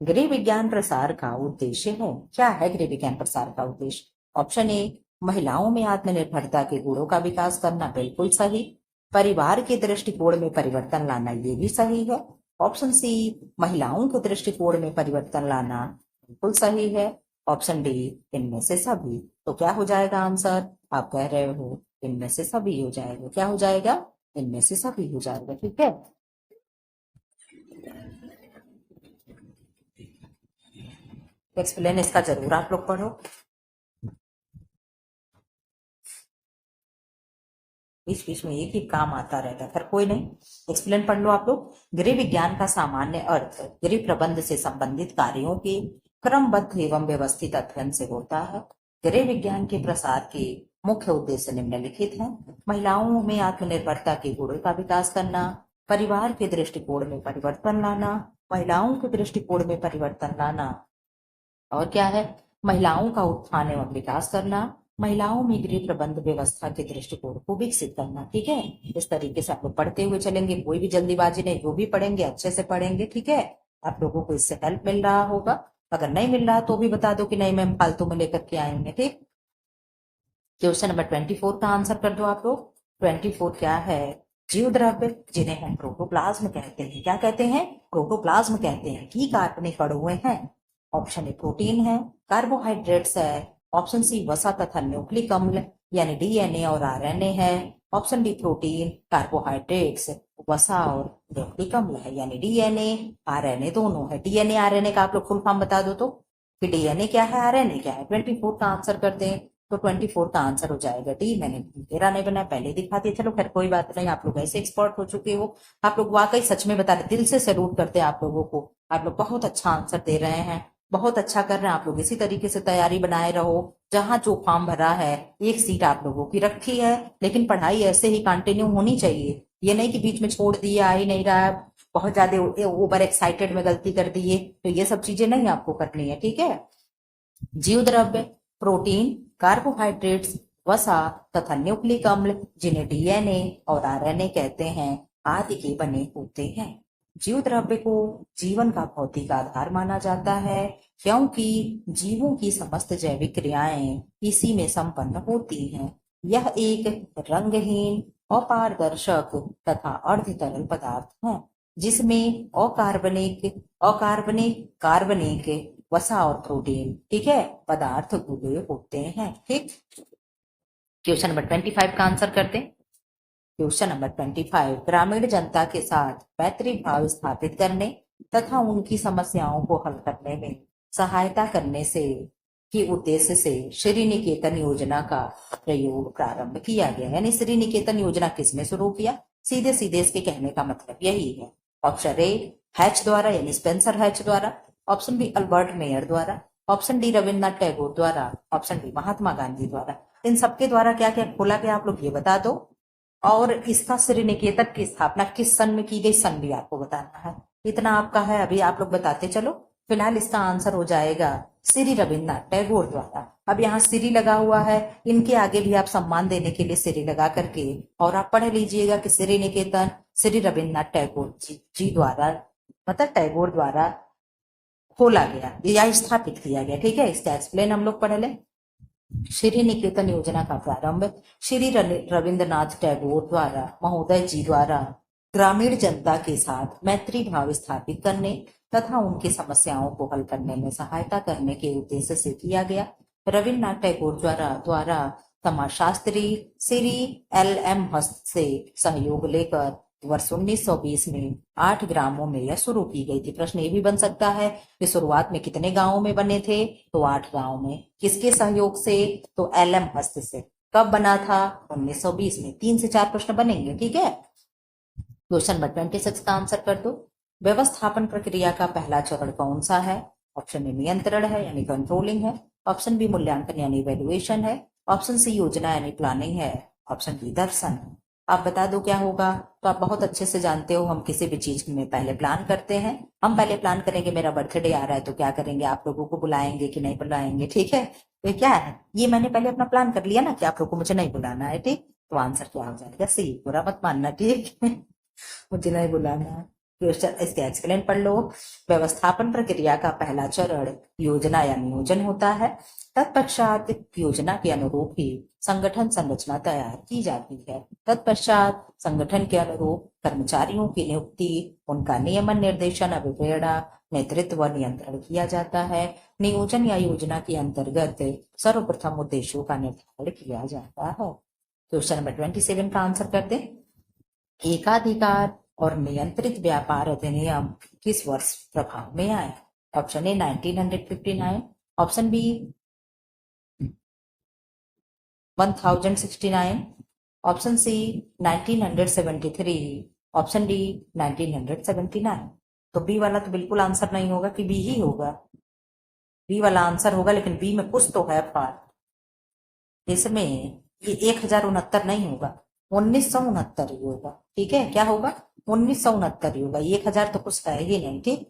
गृह विज्ञान प्रसार का उद्देश्य है, क्या है गृह विज्ञान प्रसार का उद्देश्य? ऑप्शन ए महिलाओं में आत्मनिर्भरता के गुणों का विकास करना, बिल्कुल सही। परिवार के दृष्टिकोण में परिवर्तन लाना, ये भी सही है। ऑप्शन सी महिलाओं के दृष्टिकोण में परिवर्तन लाना, बिल्कुल सही है। ऑप्शन डी इनमें से सभी। तो क्या हो जाएगा आंसर, आप कह रहे हो इनमें से सभी हो जाएगा। क्या हो जाएगा, इनमें से सभी हो जाएगा, ठीक है। एक्सप्लेन इसका जरूर आप लोग पढ़ो, बीच बीच में एक ही काम आता रहता है, पर कोई नहीं। एक्सप्लेन पढ़ लो आप लोग। गृह विज्ञान का सामान्य अर्थ गृह प्रबंध से संबंधित कार्यों के क्रमबद्ध एवं व्यवस्थित अध्ययन से होता है। गृह विज्ञान के प्रसार के मुख्य उद्देश्य निम्नलिखित है। महिलाओं में आत्मनिर्भरता के गुणों का विकास करना, परिवार के दृष्टिकोण में परिवर्तन लाना, महिलाओं के दृष्टिकोण में परिवर्तन लाना, और क्या है, महिलाओं का उत्थान एवं विकास करना, महिलाओं में गृह प्रबंध व्यवस्था के दृष्टिकोण को विकसित करना। ठीक है, इस तरीके से आप लोग पढ़ते हुए चलेंगे, कोई भी जल्दीबाजी नहीं, जो भी पढ़ेंगे अच्छे से पढ़ेंगे। ठीक है, आप लोगों को इससे हेल्प मिल रहा होगा। अगर नहीं मिल रहा तो भी बता दो कि नहीं मैम फालतू में लेकर के आएंगे। ठीक, क्वेश्चन नंबर 24 का आंसर कर दो आप लोग। 24 क्या है, जीव द्रव्य जिन्हें हम प्रोटोप्लाज्म कहते हैं, क्या कहते हैं, प्रोटोप्लाज्म कहते हैं, की कार्बनिक अणुएं हैं। ऑप्शन ए प्रोटीन है, कार्बोहाइड्रेट्स है, ऑप्शन सी वसा तथा न्यूक्लिक अम्ल यानी डीएनए और आरएनए है, ऑप्शन डी प्रोटीन, कार्बोहाइड्रेट्स, वसा और न्यूक्लिक अम्ल है यानी डीएनए आरएनए दोनों है। डीएनए आरएनए का आप लोग फुल फॉर्म बता दो तो, कि डीएनए क्या है, आरएनए क्या है। 24 का आंसर करते हैं तो 24 का आंसर हो जाएगा डी। मैंने तेरा नहीं बनाया, पहले दिखा दिया। चलो खैर कोई बात नहीं, आप लोग ऐसे एक्सपर्ट हो चुके हो, आप लोग वाकई सच में बता रहे, दिल से सैल्यूट करते हैं आप लोगों को। आप लोग बहुत अच्छा आंसर दे रहे हैं, बहुत अच्छा कर रहे हैं आप लोग। इसी तरीके से तैयारी बनाए रहो। जहां जो फॉर्म भरा है, एक सीट आप लोगों की रखी है, लेकिन पढ़ाई ऐसे ही कंटिन्यू होनी चाहिए। ये नहीं कि बीच में छोड़ दिया, आ ही नहीं रहा है, बहुत ज्यादा ओवर एक्साइटेड में गलती कर दिए, तो ये सब चीजें नहीं आपको करनी है। ठीक है, जीव द्रव्य, प्रोटीन, कार्बोहाइड्रेट्स, वसा तथा न्यूक्लिक अम्ल जिन्हें डीएनए और आरएनए कहते हैं, आदि के बने होते हैं। जीव द्रव्य को जीवन का भौतिक आधार माना जाता है, क्योंकि जीवों की समस्त जैविक क्रियाएं इसी में संपन्न होती हैं। यह एक रंगहीन, अपारदर्शक तथा अर्ध तरल पदार्थ है, जिसमें अकार्बनिक अकार्बनिक कार्बनिक वसा और प्रोटीन, ठीक है, पदार्थ घुले होते हैं। ठीक, क्वेश्चन नंबर 25 का आंसर करते हैं। क्वेश्चन नंबर 25, ग्रामीण जनता के साथ मैत्री भाव स्थापित करने तथा उनकी समस्याओं को हल करने में सहायता करने से के उद्देश्य से श्री निकेतन योजना का प्रयोग प्रारंभ किया गया। यानी श्री निकेतन योजना किसने शुरू किया, सीधे सीधे इसके कहने का मतलब यही है। ऑप्शन ए हैच द्वारा यानी स्पेंसर हैच द्वारा, ऑप्शन बी अल्बर्ट मेयर द्वारा, ऑप्शन डी रविन्द्रनाथ टैगोर द्वारा, ऑप्शन डी महात्मा गांधी द्वारा। इन सबके द्वारा क्या क्या खोला गया आप लोग ये बता दो, और इसका श्री निकेतन की स्थापना किस सन में की गई, सन भी आपको बताना है। इतना आपका है, अभी आप लोग बताते चलो। फिलहाल इसका आंसर हो जाएगा श्री रविन्द्रनाथ टैगोर द्वारा। अब यहाँ श्री लगा हुआ है, इनके आगे भी आप सम्मान देने के लिए श्री लगा करके और आप पढ़ लीजिएगा कि श्री निकेतन श्री रविन्द्रनाथ टैगोर जी द्वारा, मतलब टैगोर द्वारा खोला गया या स्थापित किया गया। ठीक है, इसका एक्सप्लेन हम लोग पढ़ लें। श्री निकेतन योजना का प्रारंभ श्री रविन्द्रनाथ टैगोर द्वारा महोदय जी द्वारा ग्रामीण जनता के साथ मैत्री भाव स्थापित करने तथा उनकी समस्याओं को हल करने में सहायता करने के उद्देश्य से किया गया। रविन्द्रनाथ टैगोर द्वारा समाजशास्त्री श्री LM हस्त से सहयोग लेकर वर्ष 1920 में 8 ग्रामों में यह शुरू की गई थी। प्रश्न ये भी बन सकता है कि शुरुआत में कितने गांवों में बने थे, तो 8 गांव में। किसके सहयोग से, तो LM हस्त से। कब बना था, 1920 में। 3 से 4 प्रश्न बनेंगे। ठीक है, क्वेश्चन नंबर 26 का आंसर कर दो। व्यवस्थापन प्रक्रिया का पहला चरण कौन सा है। ऑप्शन ए नियंत्रण है यानी कंट्रोलिंग है, ऑप्शन बी मूल्यांकन यानी इवैल्यूएशन है, ऑप्शन सी योजना यानी प्लानिंग है, ऑप्शन डी दर्शन है। आप बता दो क्या होगा। तो आप बहुत अच्छे से जानते हो, हम किसी भी चीज में पहले प्लान करते हैं। हम पहले प्लान करेंगे, मेरा बर्थडे आ रहा है तो क्या करेंगे, आप लोगों को बुलाएंगे कि नहीं बुलाएंगे। ठीक है, तो क्या है, ये मैंने पहले अपना प्लान कर लिया ना कि आप लोग को मुझे नहीं बुलाना है। ठीक, तो आंसर क्या हो जाएगा, सी। बुरा मत मानना, ठीक मुझे नहीं बुलाना है। क्वेश्चन इसके एक्सप्लेन पढ़ लो। व्यवस्थापन प्रक्रिया का पहला चरण योजना या नियोजन होता है। तत्पश्चात योजना के अनुरूप ही संगठन संरचना तैयार की जाती है। तत्पश्चात संगठन के अनुरूप कर्मचारियों की नियुक्ति, उनका नियमन निर्देशन अभिप्रेरणा नेतृत्व व नियंत्रण किया जाता है। नियोजन या योजना के अंतर्गत सर्वप्रथम उद्देश्यों का निर्धारण किया जाता है। क्वेश्चन नंबर 27 का आंसर करते हैं। एकाधिकार और नियंत्रित व्यापार अधिनियम किस वर्ष प्रभाव में आया। Option A 1959, option B 1069, option C 1973, option D 1979। तो बी वाला तो बिल्कुल आंसर नहीं होगा कि बी ही होगा, बी वाला आंसर होगा, लेकिन बी में कुछ तो है पार्ट। इसमें ये 1069 नहीं होगा, 1969 ही होगा। ठीक है, क्या होगा? 1969 ही होगा, 1000 तो कुछ है ही नहीं। ठीक,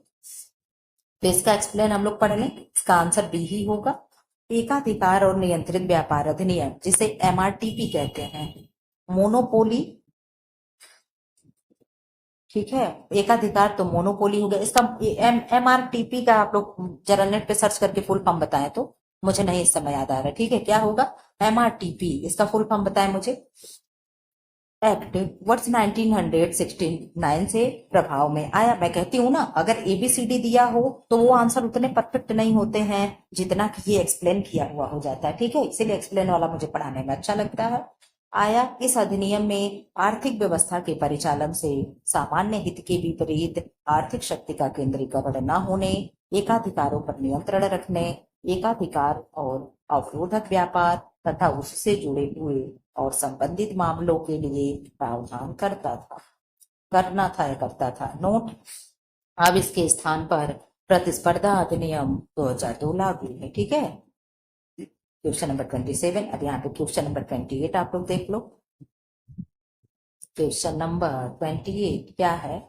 तो इसका एक्सप्लेन हम लोग पढ़ लें। इसका आंसर बी ही होगा। एकाधिकार और नियंत्रित व्यापार अधिनियम, जिसे एमआरटीपी कहते हैं, मोनोपोली। ठीक है, एकाधिकार तो मोनोपोली हो गया। इसका एमआरटीपी का आप लोग जरा नेट पे सर्च करके फुल फॉर्म बताएं तो, मुझे नहीं इस समय याद आ रहा। ठीक है, क्या होगा? एमआरटीपी, इसका फुल फॉर्म बताएं मुझे। एक्ट वर्ष 1969 से प्रभाव में आया। मैं कहती हूँ ना, अगर एबीसीडी दिया हो तो वो आंसर उतने परफेक्ट नहीं होते हैं जितना कि ये एक्सप्लेन किया हुआ हो जाता है। ठीक है, इसीलिए एक्सप्लेन वाला मुझे पढ़ाने में अच्छा लगता है। आया, इस अधिनियम में आर्थिक व्यवस्था के परिचालन से सामान्य हित के विपरीत आर्थिक शक्ति का केंद्रीकरण न होने, एकाधिकारों पर नियंत्रण रखने, एकाधिकार और अवरोधक व्यापार तथा उससे जुड़े हुए और संबंधित मामलों के लिए प्रावधान करता था। नोट, अब इसके स्थान पर प्रतिस्पर्धा अधिनियम 2002 लागू है। ठीक है, क्वेश्चन नंबर 27। अब यहाँ पे क्वेश्चन नंबर 28 आप लोग देख लो। क्वेश्चन नंबर 28 क्या है?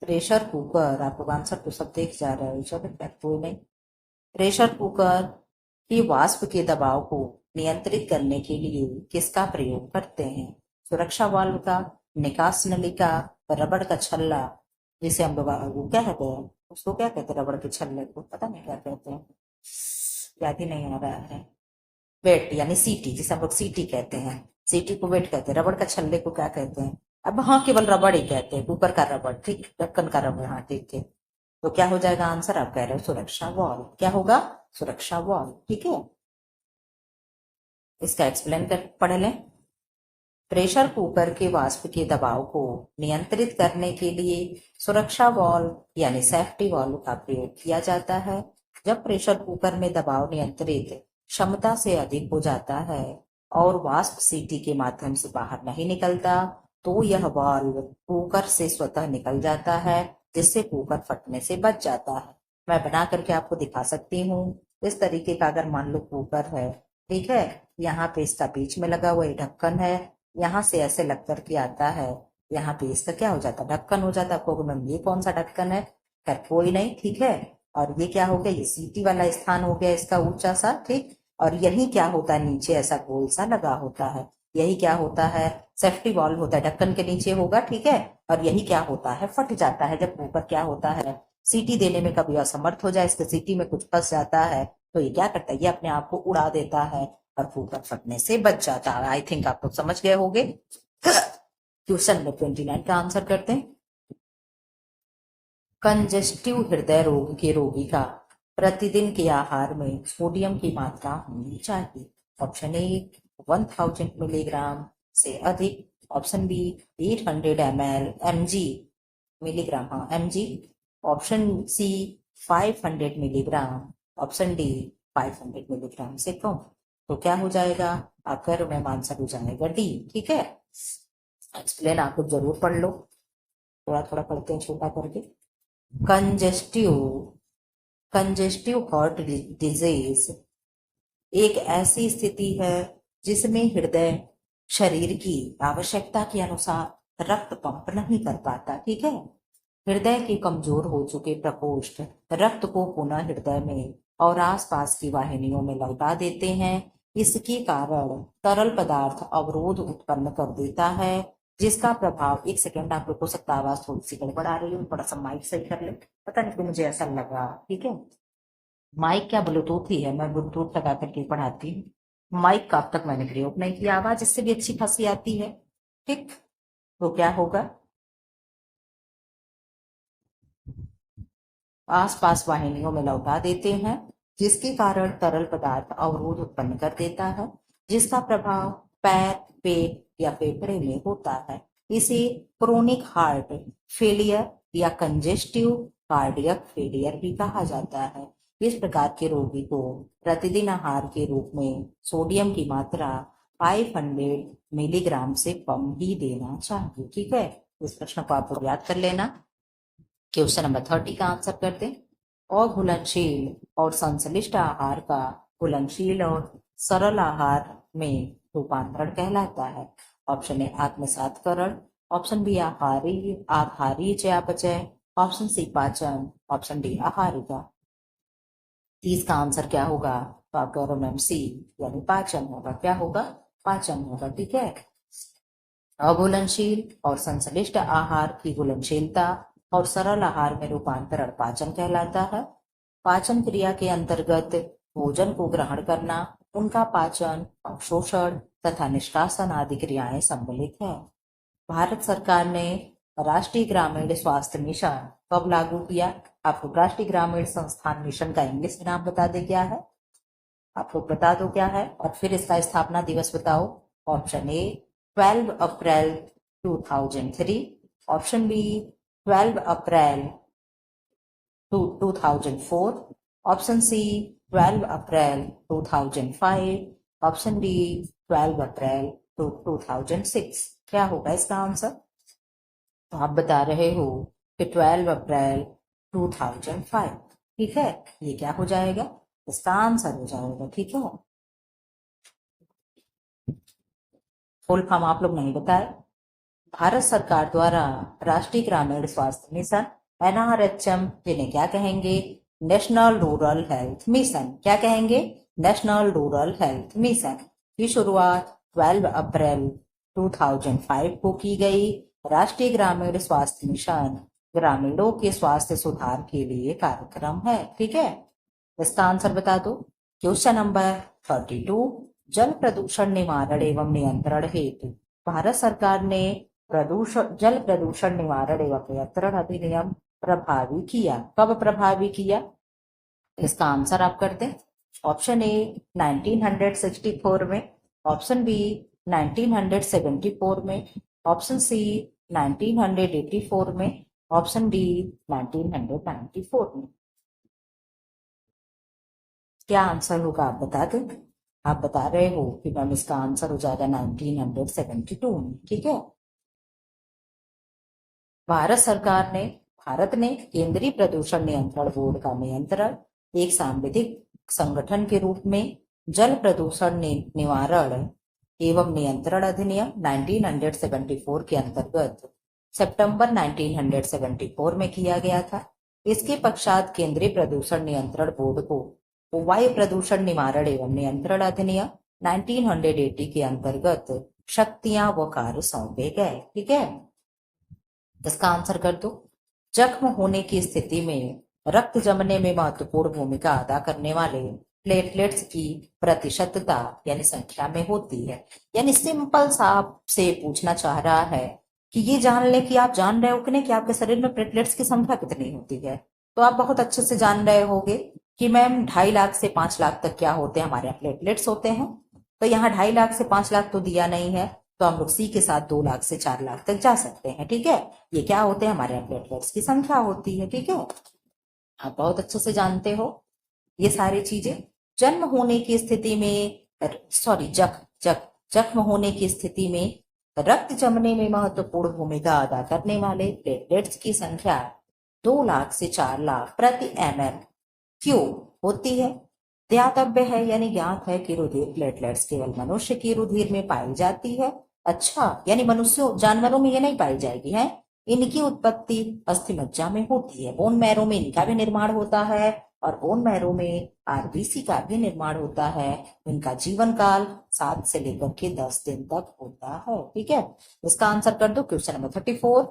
प्रेशर कुकर, आप लोग आंसर तो सब देख जा रहे हो, चलो कोई नहीं। प्रेशर कुकर की वाष्प के दबाव को नियंत्रित करने के लिए किसका प्रयोग करते हैं? सुरक्षा वाल्व का, निकास नली का, रबड़ का छल्ला, जिसे हम लोग वो क्या कहते हैं, उसको क्या कहते हैं, रबड़ के छल्ले को पता नहीं क्या कहते हैं, याद ही नहीं आ रहा है। वेट यानी सीटी, जिसे हम लोग सीटी कहते हैं, सीटी को वेट कहते हैं। रबड़ का छल्ले को क्या कहते हैं? अब हाँ, केवल रबड़ ही कहते हैं, कुकर का रबड़। ठीक, ढक्कन का रबड़, हाँ ठीक है। तो क्या हो जाएगा आंसर? आप कह रहे हो सुरक्षा वाल्व। क्या होगा? सुरक्षा वाल्व। ठीक है, इसका एक्सप्लेन कर पढ़ लें। प्रेशर कुकर के वाष्प के दबाव को नियंत्रित करने के लिए सुरक्षा वाल्व यानी सेफ्टी वाल्व का प्रयोग किया जाता है। जब प्रेशर कुकर में दबाव नियंत्रित क्षमता से अधिक हो जाता है और वाष्प सीटी के माध्यम से बाहर नहीं निकलता, तो यह वाल्व कुकर से स्वतः निकल जाता है, जिससे कुकर फटने से बच जाता है। मैं बना करके आपको दिखा सकती हूँ। इस तरीके का अगर मान लो कुकर है, ठीक है, यहाँ पे इसका बीच में लगा हुआ ढक्कन है, यहाँ से ऐसे लग करके आता है, यहाँ पे इसका क्या हो जाता है? ढक्कन हो जाता है। आपको मैम ये कौन सा ढक्कन है? खैर कोई नहीं, ठीक है। और ये क्या हो गया? ये सीटी वाला स्थान हो गया इसका ऊंचा सा। ठीक, और यही क्या होता है? नीचे ऐसा गोल सा लगा होता है, यही क्या होता है? सेफ्टी वॉल्व होता है, ढक्कन के नीचे होगा। ठीक है, और यही क्या होता है? फट जाता है जब ऊपर क्या होता है? सीटी देने में कभी असमर्थ हो जाए, इसके सीटी में कुछ फंस जाता है, तो ये क्या करता है? ये अपने आप को उड़ा देता है और कुकर फटने से बच जाता है। आई थिंक आप लोग समझ गए होंगे। क्वेश्चन नंबर 29 का आंसर करते हैं। कंजेस्टिव हृदय रोग के रोगी का प्रतिदिन के आहार में सोडियम की मात्रा होनी चाहिए। ऑप्शन ए 1000 मिलीग्राम से अधिक, ऑप्शन बी 800 mg मिलीग्राम, हाँ mg, option C 500 milligram, option D 500 milligram से कम। तो क्या हो जाएगा? आपका मैम आंसर हो जाएगा डी। ठीक है, एक्सप्लेन आप लोग जरूर पढ़ लो, थोड़ा थोड़ा पढ़ते हैं छोटा करके। कंजेस्टिव कंजेस्टिव हार्ट डिजीज एक ऐसी स्थिति है जिसमें हृदय शरीर की आवश्यकता के अनुसार रक्त पंप नहीं कर पाता। ठीक है, हृदय के कमजोर हो चुके प्रकोष्ठ रक्त को पुनः हृदय में और आसपास की वाहिनियों में लौटा देते हैं। इसके कारण तरल पदार्थ अवरोध उत्पन्न कर देता है, जिसका प्रभाव, एक सेकेंड, आप लोग हो सकता है आवाज थोड़ी सी गड़बड़ आ रही हो, थोड़ा सा माइक सही कर ले, पता नहीं क्यों मुझे ऐसा लगा। ठीक है, माइक क्या ब्लूटूथ ही है, मैं ब्लूटूथ लगा करके पढ़ाती हूँ। माइक का अब तक मैंने प्रयोग नहीं किया, आवाज इससे भी अच्छी खासी आती है। ठीक, तो क्या होगा? आसपास वाहिनियों में लौटा देते हैं, जिसके कारण तरल पदार्थ अवरोध उत्पन्न कर देता है, जिसका प्रभाव पैर, पेट या फेफड़े में होता है। इसे क्रोनिक हार्ट फेलियर या कंजेस्टिव कार्डियक फेलियर भी कहा जाता है। इस प्रकार के रोगी को प्रतिदिन आहार के रूप में सोडियम की मात्रा 500 मिलीग्राम से कम ही देना चाहिए। ठीक है, इस प्रश्न को आप लोग याद कर लेना। क्वेश्चन नंबर 30 का आंसर करते हैं। अघुलनशील और संश्लिष्ट आहार का घुलनशील और सरल आहार में रूपांतरण कहलाता है? ऑप्शन ए आत्मसातकरण, ऑप्शन बी आहारी आहारी चयापचय, ऑप्शन सी पाचन, ऑप्शन डी आहारिका। इसका आंसर क्या होगा? तो आपका ऑप्शन सी यानी पाचन होगा। क्या होगा? पाचन होगा। ठीक है। अघुलनशील और संश्लिष्ट आहार की घुलनशीलता और सरल आहार में रूपांतरण पाचन कहलाता है। पाचन क्रिया के अंतर्गत भोजन को ग्रहण करना, उनका पाचन, अवशोषण तथा निष्कासन आदि क्रियाएं सम्मिलित है। भारत सरकार ने राष्ट्रीय ग्रामीण स्वास्थ्य मिशन कब लागू किया? आपको राष्ट्रीय ग्रामीण संस्थान मिशन का इंग्लिश में नाम बता दे क्या है? आप लोग बता दो क्या है, और फिर इसका स्थापना दिवस बताओ। ऑप्शन ए 12 अप्रैल 2003, ऑप्शन बी 12 अप्रैल 2004, ऑप्शन सी 12 अप्रैल 2005, ऑप्शन डी 12 अप्रैल 2006। क्या होगा इसका आंसर? तो आप बता रहे हो कि 12 अप्रैल 2005। ठीक है, ये क्या हो जाएगा? इसका आंसर हो जाएगा। ठीक है, फुल फॉर्म आप लोग नहीं बताए। भारत सरकार द्वारा राष्ट्रीय ग्रामीण स्वास्थ्य मिशन NRHM, जिन्हें क्या कहेंगे? National rural health mission. क्या कहेंगे? नेशनल रूरल हेल्थ मिशन की शुरुआत 12 अप्रैल 2005 को की गई। राष्ट्रीय ग्रामीण स्वास्थ्य मिशन ग्रामीणों के स्वास्थ्य सुधार के लिए कार्यक्रम है। ठीक है, इसका आंसर बता दो। क्वेश्चन नंबर 32, जल प्रदूषण निवारण एवं नियंत्रण हेतु भारत सरकार ने जल प्रदूषण निवारण एवं नियंत्रण अधिनियम प्रभावी किया। कब प्रभावी किया? इसका आंसर आप करते हैं। ऑप्शन ए 1964 में, ऑप्शन बी 1974 में, ऑप्शन सी 1984 में, ऑप्शन डी 1994 में। क्या आंसर होगा आप बता दो। आप बता रहे हो कि मैम इसका आंसर हो जाएगा 1972 में। ठीक है, भारत ने केंद्रीय प्रदूषण नियंत्रण बोर्ड का नियंत्रण एक सांविधिक संगठन के रूप में जल प्रदूषण निवारण एवं नियंत्रण अधिनियम 1974 के अंतर्गत सितंबर 1974 में किया गया था। इसके पश्चात केंद्रीय प्रदूषण नियंत्रण बोर्ड को वायु प्रदूषण निवारण एवं नियंत्रण अधिनियम 1980 के अंतर्गत शक्तियां व कार्य सौंपे गए। ठीक है, इसका आंसर कर दो। जख्म होने की स्थिति में रक्त जमने में महत्वपूर्ण भूमिका अदा करने वाले प्लेटलेट्स की प्रतिशतता यानी संख्या में होती है। यानी सिंपल सा आपसे पूछना चाह रहा है कि ये जान ले कि आप जान रहे हो कि नहीं कि आपके शरीर में प्लेटलेट्स की संख्या कितनी होती है। तो आप बहुत अच्छे से जान रहे होगे कि मैम 2.5 लाख से 5 लाख तक क्या होते हैं? हमारे यहाँ प्लेटलेट्स होते हैं। तो यहाँ 2.5 लाख से 5 लाख तो दिया नहीं है, तो हम लोग सी के साथ 2 लाख से 4 लाख तक जा सकते हैं। ठीक है, ये क्या होते हैं? हमारे यहाँ प्लेटलेट्स की संख्या होती है। ठीक है, आप बहुत अच्छे से जानते हो ये सारी चीजें। जन्म होने की स्थिति में सॉरी जख्म होने की स्थिति में रक्त जमने में महत्वपूर्ण भूमिका अदा करने वाले प्लेटलेट्स की संख्या 2 लाख से 4 लाख प्रति ml क्यों होती है? ध्यातव्य है यानी ज्ञात है कि रुधिर प्लेटलेट्स केवल मनुष्य की रुधिर में पाई जाती है। अच्छा, यानी मनुष्यों जानवरों में ये नहीं पाई जाएगी है। इनकी उत्पत्ति अस्थि मज्जा में होती है। बोन मैरो में इनका भी निर्माण होता है और बोन मैरो में RBC का भी निर्माण होता है। इनका जीवन काल 7 से लेकर के 10 दिन तक होता है। ठीक है, इसका आंसर कर दो। क्वेश्चन नंबर 34,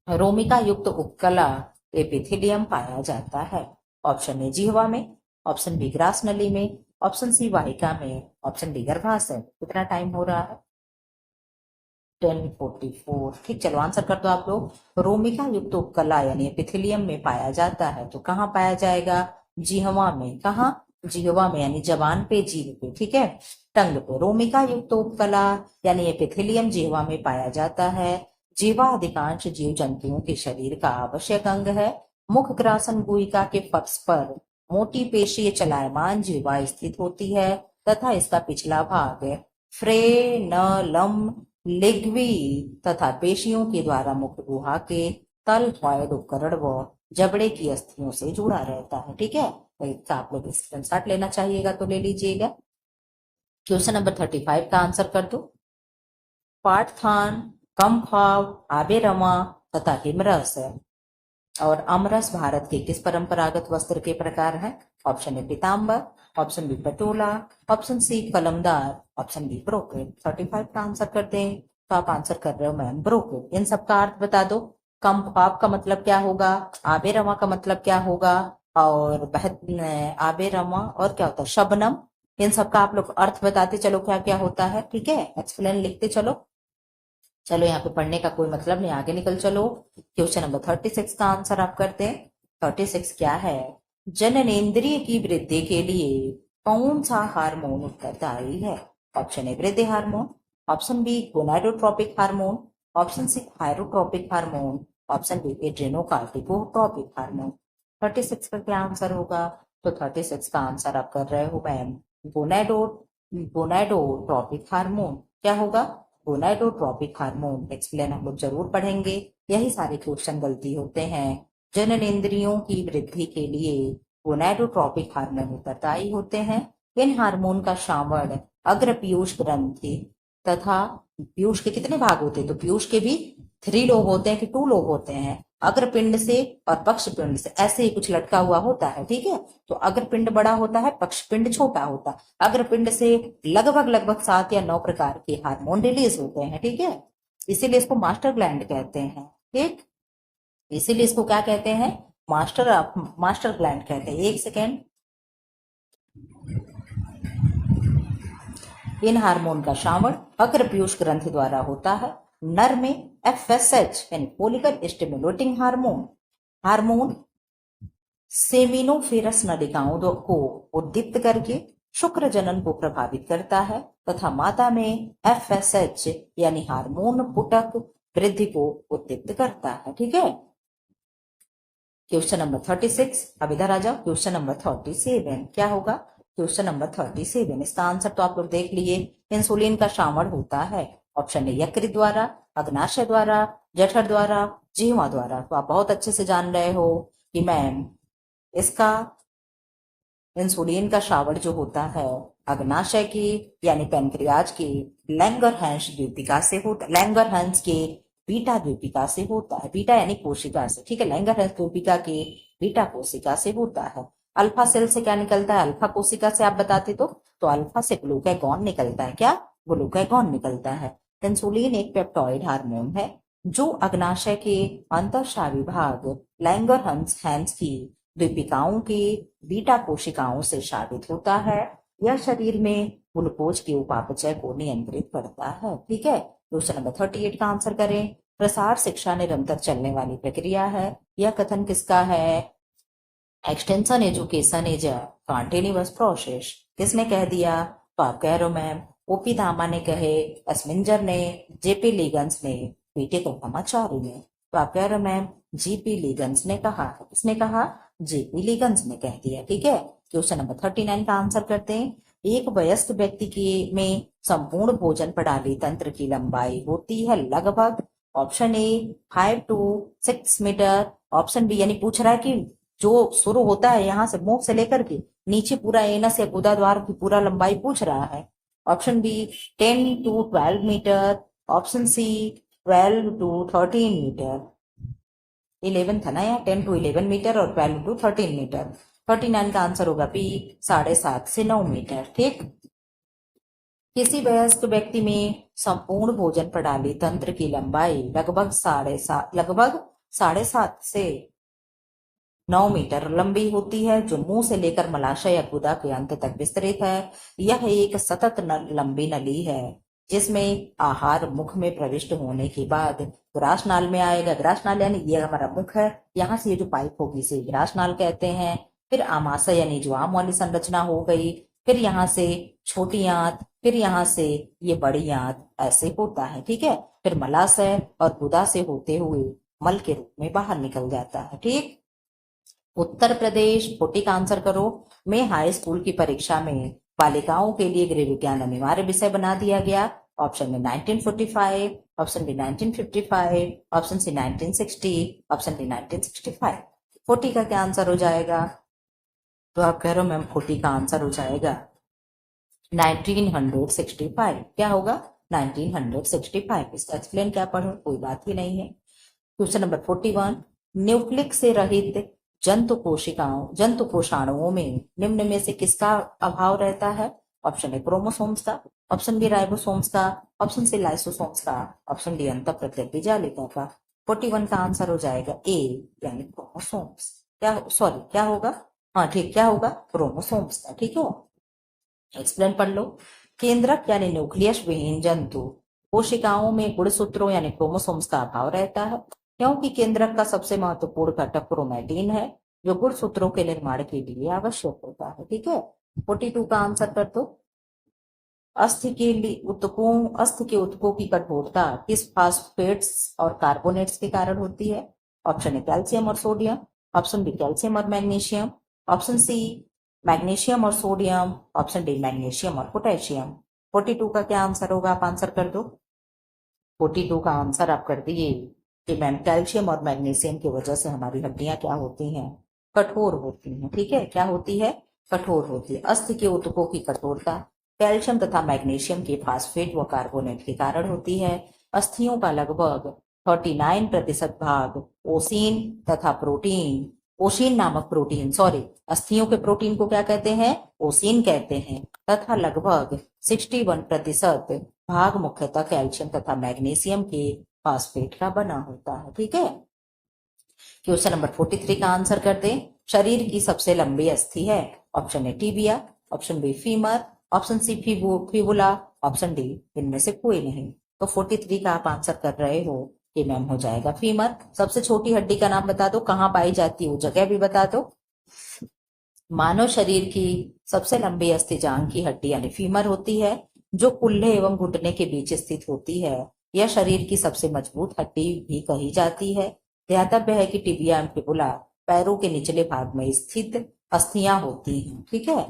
रोमिका युक्त उपकला एपिथेलियम पाया जाता है। ऑप्शन ए जिह्वा में, ऑप्शन बी ग्रास नली में, ऑप्शन सी वाहिका में, ऑप्शन डी गर्भाशय। कितना टाइम हो रहा है? 10:44। ठीक, चलो आंसर कर दो आप लोग। रोमिका युक्त उपकला यानी एपिथेलियम में पाया जाता है। तो कहाँ पाया जाएगा? जिह्वा में। कहाँ? जिह्वा में, यानी जबान पे, जीभ पे। ठीक है, टंग पे। रोमिका युक्त उपकला यानी एपिथेलियम जिह्वा में पाया जाता है। जिह्वा अधिकांश जीव जंतुओं के शरीर का आवश्यक अंग है। मुख ग्रासन गुहिका के फर्श पर मोटी पेशीय चलायमान जिह्वा स्थित होती है तथा इसका पिछला भाग फ्रेनलम लिग्वी तथा पेशियों के द्वारा मुख गुहा के तलवाइड उपकरण व जबड़े की अस्थियों से जुड़ा रहता है। ठीक है, तो इसका आप लोग स्क्रीनशॉट लेना चाहिएगा तो ले लीजिएगा। क्वेश्चन नंबर 35 का आंसर कर दो। पाठथान, कमखाव, आबे रमा तथा हिमरस और अमरस भारत के किस परंपरागत वस्त्र के प्रकार हैं? ऑप्शन ए पीताम्बर, option B patola, option C कलमदार, ऑप्शन बी ब्रोकेड। 35 का आंसर कर दें तो आप आंसर कर रहे हो मैम ब्रोकेड। इन सबका अर्थ बता दो। कमखाव का मतलब क्या होगा, आबे रमा का मतलब क्या होगा, और आबे रमा और क्या होता है शबनम। इन सबका आप लोग अर्थ बताते चलो क्या क्या होता है, ठीक है, एक्सप्लेन लिखते चलो। चलो यहाँ पे पढ़ने का कोई मतलब नहीं, आगे निकल चलो। क्वेश्चन नंबर 36 का आंसर आप करते हैं। 36 क्या है? जननेंद्रिय की वृद्धि के लिए कौन सा हार्मोन उत्तरदायी है? ऑप्शन ए वृद्धि hormone, option B gonadotropic hormone, option C thyrotropic hormone, option D adrenocorticotropic hormone. 36 का क्या आंसर होगा? तो 36 का आंसर आप कर रहे हो मैम गोनाडो गोनाडोट्रोपिक हार्मोन। क्या होगा? Gonadotropic hormone. एक्सप्लेन हम लोग जरूर पढ़ेंगे, यही सारे क्वेश्चन गलती होते हैं। जननेंद्रियों की वृद्धि के लिए गोनाडोट्रोपिक हार्मोन उत्तरदायी होते हैं। इन हार्मोन का श्रावण अग्र पीयूष ग्रंथि तथा पीयूष के कितने भाग होते हैं? तो पीयूष के भी 3 लोब होते हैं कि 2 लोब होते हैं? अग्रपिंड से और पक्षपिंड से ऐसे ही कुछ लटका हुआ होता है, ठीक है। तो अग्रपिंड बड़ा होता है, पक्षपिंड छोटा होता है। अग्रपिंड से लगभग लगभग 7 या 9 प्रकार के हार्मोन रिलीज होते हैं, ठीक है। इसीलिए इसको मास्टर ग्लैंड कहते हैं, ठीक। इसीलिए इसको क्या कहते हैं? मास्टर ग्लैंड कहते हैं। एक सेकेंड। इन हार्मोन का श्रावण अग्र पीयूष ग्रंथि द्वारा होता है। नर में FSH यानी फोलिकल स्टिमुलेटिंग हार्मोन सेमिनोफेरस नलिकाओं को उद्दीप्त करके शुक्र जनन को प्रभावित करता है तथा माता में FSH यानी हार्मोन पुटक वृद्धि को उद्दीप्त करता है, ठीक है। Question number 36। अब इधर आ जाओ। क्वेश्चन नंबर 37 क्या होगा? क्वेश्चन नंबर 37 इसका आंसर तो आप लोग देख लिए। इंसुलिन का श्रावण होता है। ऑप्शन ए यकृत द्वारा, अग्नाशय द्वारा, जठर द्वारा, जिह्वा द्वारा। तो आप बहुत अच्छे से जान रहे हो कि मैम इसका इंसुलिन का श्रावण जो होता है अग्नाशय की यानी पैनक्रियाज की लैंगरहैंस द्वीपिका से होता है। लैंगरहैंस के बीटा द्वीपिका से होता है। बीटा यानी कोशिका से, ठीक है। लैंगरहैंस द्वीपिका के बीटा कोशिका से होता है। अल्फा सेल से क्या निकलता है? अल्फा कोशिका से आप बताते तो अल्फा से ग्लूकागॉन निकलता है। क्या? ग्लूकागॉन निकलता है। इंसुलिन एक पेप्टॉइड हार्मोन है जो अग्नाशय के अंतःस्रावी भाग लैंगरहैंस की द्वीपिकाओं की बीटा कोशिकाओं से स्रावित होता है। यह शरीर में ग्लूकोज के उपापचय को नियंत्रित करता है, ठीक है। क्वेश्चन नंबर 38 का आंसर करें। प्रसार शिक्षा निरंतर चलने वाली प्रक्रिया है। यह कथन किसका है? Extension education is a continuous process. किसने कह दिया? तो आप कह रहे हो मैम ओपी धामा ने कहे, एस्मिंजर ने, जेपी लीगन्स ने, पीटी कृष्णाचार्य ने। तो आप कह रहे हो मैम जीपी लीगन्स ने कहा। किसने कहा? जेपी लीगन्स ने कह दिया, ठीक है। क्वेश्चन नंबर 39 का आंसर करते हैं। एक वयस्क व्यक्ति के में संपूर्ण भोजन प्रणाली तंत्र की लंबाई होती है लगभग। Option A 5 to 6 metre, option B यानी पूछ रहा है कि जो शुरू होता है यहाँ से मुंह से लेकर के नीचे पूरा एनस या गुदा द्वार की पूरा लंबाई पूछ रहा है। Option B 10 to 12 metre, option C 12 to 13 metre. 11 था ना यहाँ, 10 to 11 मीटर और 12 to 13 मीटर। 39 का आंसर होगा बी 7.5 से 9 मीटर, ठीक। किसी वयस्क व्यक्ति में संपूर्ण भोजन प्रणाली तंत्र की लंबाई लगभग 7.5 से 9 मीटर लंबी होती है, जो मुंह से लेकर मलाशय या गुदा के अंत तक विस्तृत है। यह एक सतत लंबी नली है जिसमें आहार मुख में प्रविष्ट होने के बाद ग्रास नाल में आएगा। ग्रास नाल यानी ये हमारा मुख है, यहाँ से ये जो पाइप होगी इसे ग्रास नाल कहते हैं। फिर आमाशय यानी जो आम वाली संरचना हो गई, फिर यहाँ से छोटी आंत, फिर यहाँ से ये बड़ी आंत, ऐसे होता है, ठीक है। फिर मलाशय और गुदा से होते हुए मल के रूप में बाहर निकल जाता है, ठीक। उत्तर प्रदेश 40 का आंसर करो। में हाई स्कूल की परीक्षा में बालिकाओं के लिए गृह विज्ञान अनिवार्य विषय बना दिया गया। ऑप्शन में 1945, option B 1955, option C 1960, option D 1965। 40 का क्या आंसर हो जाएगा? तो आप कह रहे हो मैम 40 का आंसर हो जाएगा 1965 क्या होगा 1965। इसका एक्सप्लेन क्या पढ़ो, कोई बात ही नहीं है। क्वेश्चन नंबर 41, न्यूक्लिक से रहित जंतु कोषाणुओं में निम्न में से किसका अभाव रहता है? ऑप्शन ए क्रोमोसोम्स का, ऑप्शन बी राइबोसोम्स का, ऑप्शन सी लाइसोसोम्स का, ऑप्शन डी अंत प्रत्येक जालिका का। 41 का आंसर हो जाएगा ए, यानी क्रोमोसोम्स। क्या सॉरी क्या होगा, हाँ ठीक, क्या होगा क्रोमोसोम्स का। ठीक है, एक्सप्लेन पढ़ लो। केंद्रक यानी न्यूक्लियस विहीन जंतु कोशिकाओं में गुणसूत्रों यानी क्रोमोसोम्स का अभाव रहता है, क्योंकि केंद्रक का सबसे महत्वपूर्ण घटक क्रोमैटिन है, जो गुणसूत्रों के निर्माण के लिए आवश्यक होता है। ठीक है, 42 का आंसर कर दो। अस्थि के ऊतकों की कठोरता किस फास्फेट्स और कार्बोनेट्स के कारण होती है? ऑप्शन ए कैल्शियम और सोडियम, ऑप्शन बी कैल्शियम और मैग्नीशियम, ऑप्शन सी मैग्नीशियम और सोडियम, ऑप्शन डी मैग्नीशियम और पोटेशियम। 42 का क्या आंसर होगा, आप आंसर कर दो। 42 का आंसर आप कर दिए कि मैम कैल्शियम और मैग्नीशियम की वजह से हमारी हड्डियां क्या होती हैं, कठोर होती हैं। ठीक है, क्या होती है, कठोर होती है। अस्थि के ऊतकों की कठोरता कैल्शियम तथा मैग्नीशियम के फास्फेट व कार्बोनेट के कारण होती है। अस्थियों का लगभग 39% भाग ओसीन तथा प्रोटीन, ओशीन नामक प्रोटीन, सॉरी अस्थियों के प्रोटीन को क्या कहते हैं, ओसीन कहते हैं, तथा लगभग 61% भाग मुख्यतः कैल्शियम तथा मैग्नीशियम के फास्फेट का बना होता है। ठीक है, क्वेश्चन नंबर 43 का आंसर कर दें। शरीर की सबसे लंबी अस्थि है? Option A tibia, option B femur, option C fibula, option D इनमें से कोई नहीं। तो 43 का आप आंसर कर रहे हो कि मैम हो जाएगा फीमर। सबसे छोटी हड्डी का नाम बता दो, कहाँ पाई जाती है वो जगह भी बता दो। मानव शरीर की सबसे लंबी अस्थि जांघ की हड्डी यानी फीमर होती है, जो कुल्हे एवं घुटने के बीच स्थित होती है। यह शरीर की सबसे मजबूत हड्डी भी कही जाती है। ध्यातव्य है कि टिबिया एवं फिबुला पैरों के निचले भाग में स्थित अस्थियां होती हैं। ठीक है,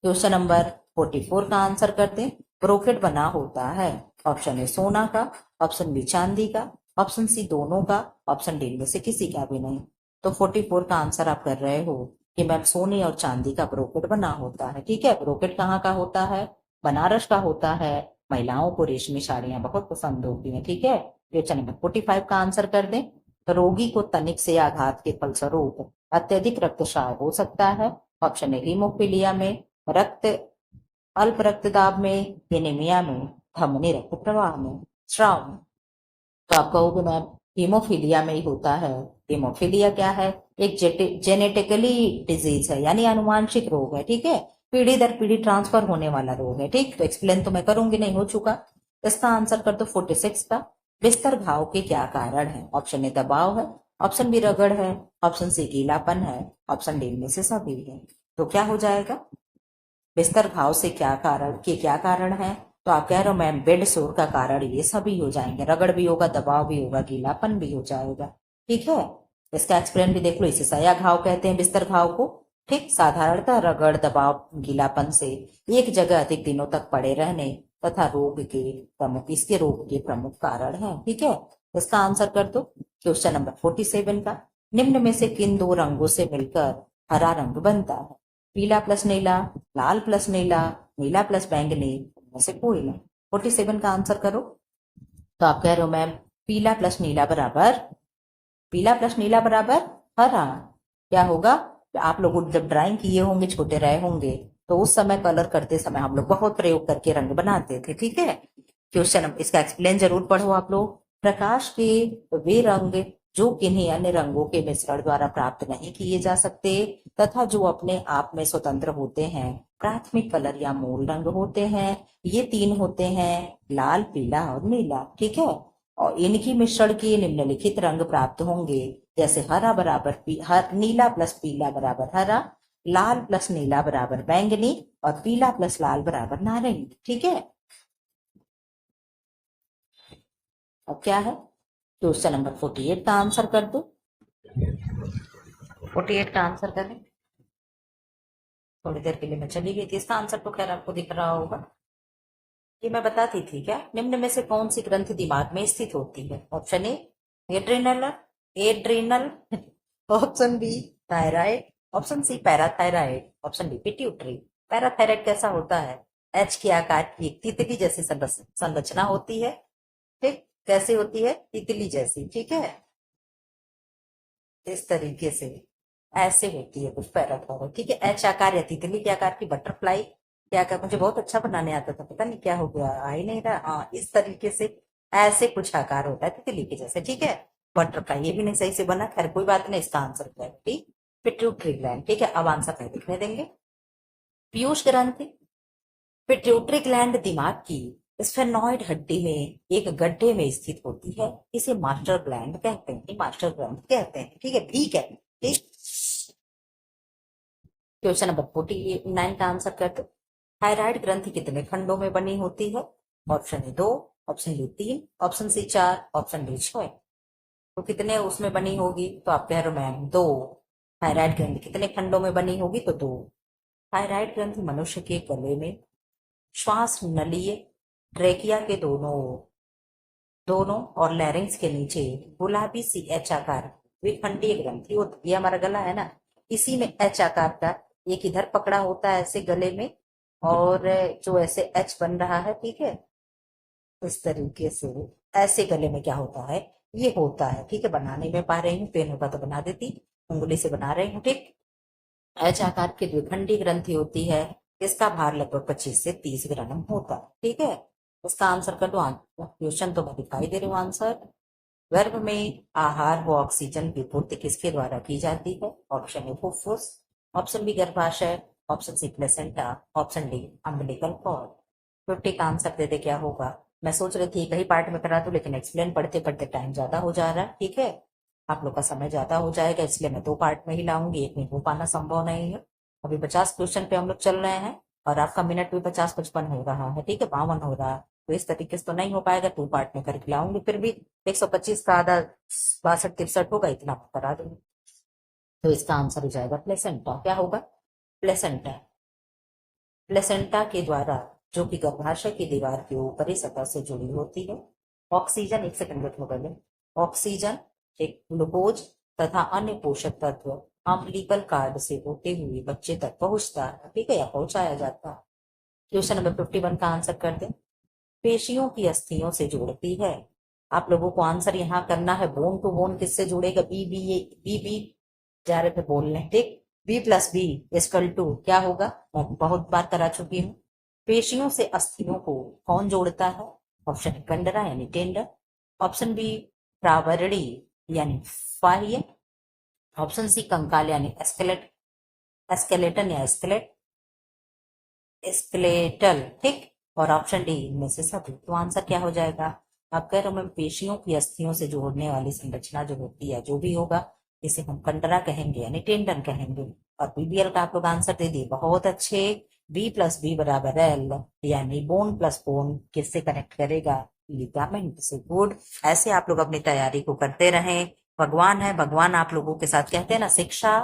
क्वेश्चन नंबर 44 का आंसर करते हैं। ब्रोकेट बना होता है? ऑप्शन ए सोना का, ऑप्शन बी चांदी का, ऑप्शन सी दोनों का, ऑप्शन डी में से किसी का भी नहीं। तो 44 का आंसर आप कर रहे हो कि मैम सोने और चांदी का ब्रोकेट बना होता है। ठीक है, ब्रोकेट कहाँ का होता है, बनारस का होता है। महिलाओं को रेशमी साड़ियां बहुत पसंद होती हैं। ठीक है, क्वेश्चन नंबर 45 का आंसर कर दें। रोगी को तनिक से आघात के फलस्वरूप अत्यधिक रक्तस्राव हो सकता है। ऑप्शन ए हीमोफीलिया में, रक्त अल्प रक्तदाब में, एनीमिया में, धमनी रक्त प्रवाह में, स्राव में। तो आप कहोगे मैम हीमोफीलिया में ही होता है। हीमोफीलिया क्या है, एक जेनेटिकली डिजीज है, यानी आनुवांशिक रोग है। ठीक है, पीढ़ी दर पीढ़ी ट्रांसफर होने वाला रोग है। ठीक, तो एक्सप्लेन तो मैं करूंगी नहीं, हो चुका। इसका आंसर कर दो 46 का। बिस्तर घाव के क्या कारण है? ऑप्शन ए दबाव है, ऑप्शन बी रगड़ है, ऑप्शन सी गीलापन है, ऑप्शन डी में से सभी है। तो क्या हो जाएगा, बिस्तर घाव से क्या कारण है? तो आप कह रहे हो मैम बेड सोर का कारण ये सभी हो जाएंगे, रगड़ भी होगा, दबाव भी होगा, गीलापन भी हो जाएगा। ठीक है, इसका एक्सप्लेन भी देख लो। इसे सया घाव कहते हैं, बिस्तर घाव को। ठीक, साधारणतः रगड़ दबाव गीलापन से एक जगह अधिक दिनों तक पड़े रहने तथा इसके रोग के प्रमुख कारण है। ठीक है, इसका आंसर कर दो। क्वेश्चन नंबर 47 का, निम्न में से किन दो रंगों से मिलकर हरा रंग बनता है? पीला प्लस नीला, लाल प्लस नीला, नीला प्लस बैंगनी, इनमें से कोई नहीं। 47 का आंसर करो। तो आप कह रहे हो मैम पीला प्लस नीला बराबर हरा। क्या होगा, आप लोग जब ड्राइंग किए होंगे, छोटे रहे होंगे, तो उस समय कलर करते समय हम लोग बहुत प्रयोग करके रंग बनाते थे। ठीक है, क्वेश्चन इसका एक्सप्लेन जरूर पढ़ो आप लोग। प्रकाश के वे रंग जो किन्हीं अन्य रंगों के मिश्रण द्वारा प्राप्त नहीं किए जा सकते तथा जो अपने आप में स्वतंत्र होते हैं, प्राथमिक कलर या मूल रंग होते हैं। ये तीन होते हैं, लाल, पीला और नीला। ठीक है, और इनकी मिश्रण के निम्नलिखित रंग प्राप्त होंगे, जैसे हरा बराबर नीला प्लस पीला बराबर हरा, लाल प्लस नीला बराबर बैंगनी, और पीला प्लस लाल बराबर नारंगी। ठीक है, अब क्या है, क्वेश्चन नंबर 48 का आंसर कर दो। 48 का आंसर करें। थोड़ी देर के लिए मैं चली गई थी, इसका आंसर तो खैर आपको दिख रहा होगा। ये मैं बताती थी क्या, निम्न में से कौन सी ग्रंथि दिमाग में स्थित होती है? Option A adrenal, adrenal, option B thyroid, option C parathyroid, option D pituitary. Parathyroid कैसा होता है, एच के आकार की एक तितली जैसी संरचना होती है। ठीक, कैसे होती है? तितली जैसी। ठीक है, इस तरीके से ऐसे होती है कुछ पैराग्राफ। ठीक है, एच आकार या तितली के आकार की बटरफ्लाई के आकार। मुझे बहुत अच्छा बनाने आता था, पता नहीं क्या हो गया, आ ही नहीं रहा। हाँ, इस तरीके से ऐसे कुछ आकार होता है तितली के जैसे। ठीक है, बटरफ्लाई। ये भी नहीं सही से बना, खैर कोई बात नहीं, इसका आंसर क्या है? ठीक, पिट्यूटरी ग्लैंड। ठीक है, अब आंसर नहीं लिखने देंगे। पीयूष ग्रंथि। पिट्यूटरी ग्लैंड दिमाग की स्फेनॉइड हड्डी में एक गड्ढे में स्थित होती है। इसे मास्टर ग्लैंड कहते हैं, मास्टर ग्लैंड कहते हैं। ठीक है, ठीक है। ठीक, क्वेश्चन नंबर 49 का आंसर करते। थायराइड ग्रंथि कितने खंडों में बनी होती है? Option A 2, option B 3, option C 4, option D 6। तो कितने उसमें बनी होगी? तो आप कह रहे हो मैम 2। थायराइड ग्रंथि कितने खंडों में बनी होगी? तो 2। थायराइड ग्रंथि मनुष्य के गले में श्वास नलिये ट्रेकिया के दोनों दोनों और लैरिंग्स के नीचे गुलाबी सी एच आकार विखंडीय ग्रंथि होती है। ये हमारा गला है ना, इसी में एच आकार का एक इधर पकड़ा होता है ऐसे गले में, और जो ऐसे एच बन रहा है। ठीक है, इस तरीके से ऐसे गले में क्या होता है? ये होता है। ठीक है, बनाने में पा रही हूँ, पेन होता तो बना देती, उंगली से बना रही हूँ। ठीक, एच आकार की द्विखंडी ग्रंथि होती है। इसका भार लगभग 25 से 30 ग्राम होता है। ठीक है, इसका आंसर कर दो। क्वेश्चन तो मैं दिखाई दे रही हूँ आंसर। गर्भ में आहार व ऑक्सीजन की पूर्ति किसके द्वारा की जाती है? ऑप्शन ए फुफ्फुस, ऑप्शन बी गर्भाशय, option C placenta, option D umbilical cord. 50 का आंसर दे दे क्या होगा? मैं सोच रही थी एक ही पार्ट में करा दूं, लेकिन एक्सप्लेन पढ़ते पढ़ते टाइम ज्यादा हो जा रहा है। ठीक है, आप लोग का समय ज्यादा हो जाएगा, इसलिए मैं 2 पार्ट में ही लाऊंगी, एक में हो पाना संभव नहीं है। अभी 50 क्वेश्चन पे हम लोग चल रहे हैं, और आपका मिनट भी 50-55 हो रहा है। ठीक है, 52 हो रहा है, तो इस तरीके से तो नहीं हो पाएगा, 2 पार्ट में करके लाऊंगी। फिर भी 125 का आधा 62-63 होगा, इतना मैं करा दूंगी। तो इसका आंसर हो जाएगा प्लेसेंटा। क्या होगा? प्लेसेंटा। प्लेसेंटा के द्वारा, जो कि गर्भाशय की दीवार की ऊपरी सतह से जुड़ी होती है, ऑक्सीजन, एक सेकंड वेट पहले, ऑक्सीजन, एक ग्लूकोज तथा अन्य पोषक तत्व अम्बिलिकल कार्ड से होते हुए बच्चे तक पहुंचता है। ठीक है, या पहुंचाया जाता है। क्वेश्चन नंबर 51 का आंसर कर दें। पेशियों की अस्थियों से जोड़ती है। आप लोगों को आंसर यहाँ करना है, बोन टू बोन किससे जुड़ेगा? B B A B B जा रहे थे बोलने। ठीक, B plus B equal to क्या होगा? मैं बहुत बार करा चुकी हूँ। पेशियों से अस्थियों को कौन जोड़ता है? ऑप्शन कंडरा यानी टेंडर, ऑप्शन बी प्रावरणी यानी फाह्य, ऑप्शन सी कंकाल यानी एस्केलेटन या स्केलेटल। ठीक, और ऑप्शन डी इनमें से सभी। तो आंसर क्या हो जाएगा? आप कह रहे हो मैम पेशियों की अस्थियों से जोड़ने वाली संरचना जो होती है, जो भी होगा, इसे हम कंडरा कहेंगे यानी टेंडन कहेंगे। और बीबीएल का आप लोग आंसर दे दिए, बहुत अच्छे। बी प्लस बी बराबर एल, यानी बोन प्लस बोन किससे कनेक्ट करेगा? लिगामेंट से। गुड, ऐसे आप लोग अपनी तैयारी को करते रहें। भगवान है, भगवान आप लोगों के साथ। कहते हैं ना, शिक्षा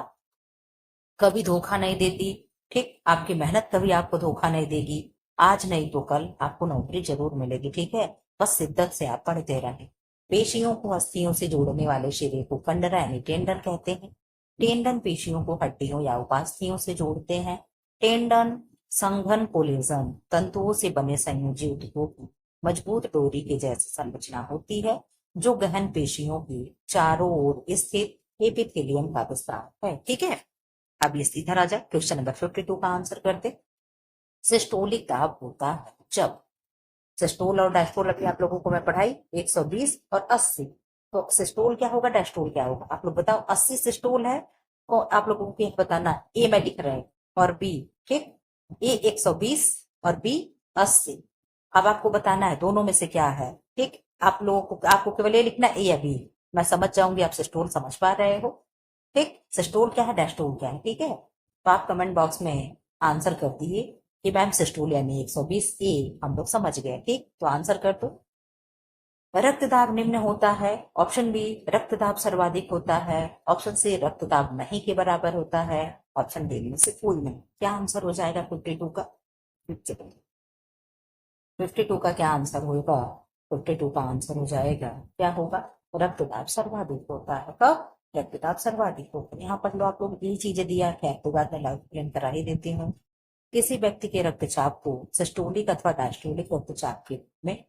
कभी धोखा नहीं देती। ठीक, आपकी मेहनत कभी आपको धोखा नहीं देगी। आज नहीं तो कल आपको नौकरी जरूर मिलेगी। ठीक है, बस शिद्दत से आप पढ़ते रहें। पेशियों को अस्थियों से जोड़ने वाले शरीर को कंडरा यानी टेंडन कहते हैं। टेंडन पेशियों को हड्डियों या उपास्थियों से जोड़ते हैं। टेंडन संघन कोलेजन तंतुओं से बने संयोजी ऊतकों की मजबूत डोरी के जैसी संरचना होती है, जो गहन पेशियों की चारों ओर स्थित एपिथेलियम का विस्तार है। ठीक है, अब ये सीधा राजा क्वेश्चन नंबर 52 का आंसर करते। सिस्टोलिक दाब होता है जब, सिस्टोल और डायस्टोल अभी आप लोगों को मैं पढ़ाई 120 और 80। तो सिस्टोल क्या होगा, डायस्टोल क्या होगा? आप लोग बताओ। 80 सिस्टोल है, और आप लोगों को बताना ए में लिख रहे हैं और बी। ठीक, ए 120 और बी 80। अब आपको बताना है दोनों में से क्या है। ठीक, आप लोगों को, आपको केवल ये लिखना ए या बी, मैं समझ जाऊंगी आप सिस्टोल समझ पा रहे हो। ठीक, सिस्टोल क्या है, डैशटोल क्या है। ठीक है, तो आप कमेंट बॉक्स में आंसर कर दिए कि मैम सिस्टोल यानी 120 ए, हम लोग समझ गए। ठीक, तो आंसर कर दो। रक्तदाब निम्न होता है। ऑप्शन बी रक्तदाब सर्वाधिक होता है, ऑप्शन सी रक्तदाब नहीं के बराबर होता है, ऑप्शन डी में से कोई नहीं। क्या आंसर हो जाएगा 52 का? 52 का क्या आंसर होगा? 52 का आंसर हो जाएगा, क्या होगा? रक्तदाब सर्वाधिक होता है। कब? रक्तदाब सर्वाधिक होता है। यहाँ पर लो आप लोग यही चीजें दिया है, तो बाद में लाइव एक्सप्लेन करा ही देती हूँ। किसी व्यक्ति के रक्तचाप को सिस्टोलिक अथवा डायस्टोलिक रक्तचाप के रूप में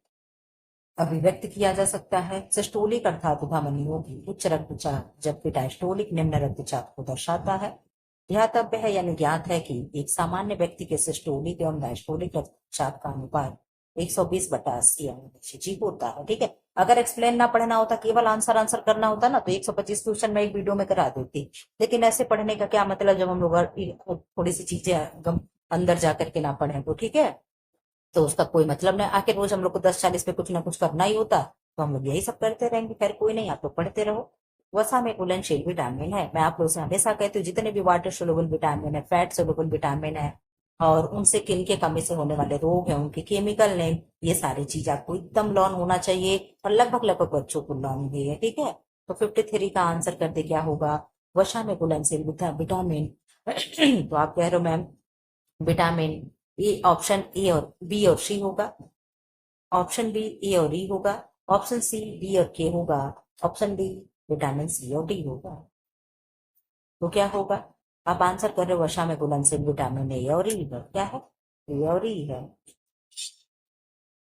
अभिव्यक्त किया जा सकता है। सिस्टोलिक अर्थात धमनियों की उच्च रक्तचाप, जबकि डायस्टोलिक निम्न रक्तचाप को दर्शाता है। ध्यातव्य है यानी ज्ञात है कि एक सामान्य व्यक्ति के सिस्टोलिक एवं डायस्टोलिक रक्तचाप का अनुपात 120/80 जी होता है। ठीक है, अगर एक्सप्लेन ना पढ़ना होता, केवल आंसर आंसर करना होता ना, तो 125 क्वेश्चन मैं एक वीडियो में करा देती। लेकिन ऐसे पढ़ने का क्या मतलब, जब हम लोग थोड़ी सी चीजें अंदर जाकर के ना पढ़े तो। ठीक है, तो उसका कोई मतलब नहीं। आखिर रोज हम लोग को 10-40 पे कुछ ना कुछ करना ही होता, तो हम लोग यही सब करते रहेंगे। खैर कोई नहीं, आप लोग पढ़ते रहो। वसा में घुलनशील विटामिन है। मैं आप लोगों से हमेशा कहती हूँ, जितने भी वाटर सोलुबल विटामिन है, फैट सोलुबल विटामिन है, और उनसे किन के कमी से होने वाले रोग है, उनके केमिकल नेम, ये सारी चीज आपको एकदम लर्न होना चाहिए, और लगभग लगभग बच्चों को लर्न हुई है। ठीक है, तो 53 का आंसर कर दे क्या होगा, वसा में घुलनशील विटामिन। तो आप कह रहे हो ma'am vitamin A, option A और बी और सी होगा, ऑप्शन बी ए और ई होगा, ऑप्शन सी बी और के होगा, ऑप्शन डी विटामिन सी और डी होगा। तो क्या होगा, आप आंसर कर रहे हो वसा में घुलनशील विटामिन ए और ई है। क्या है, ए और ई है।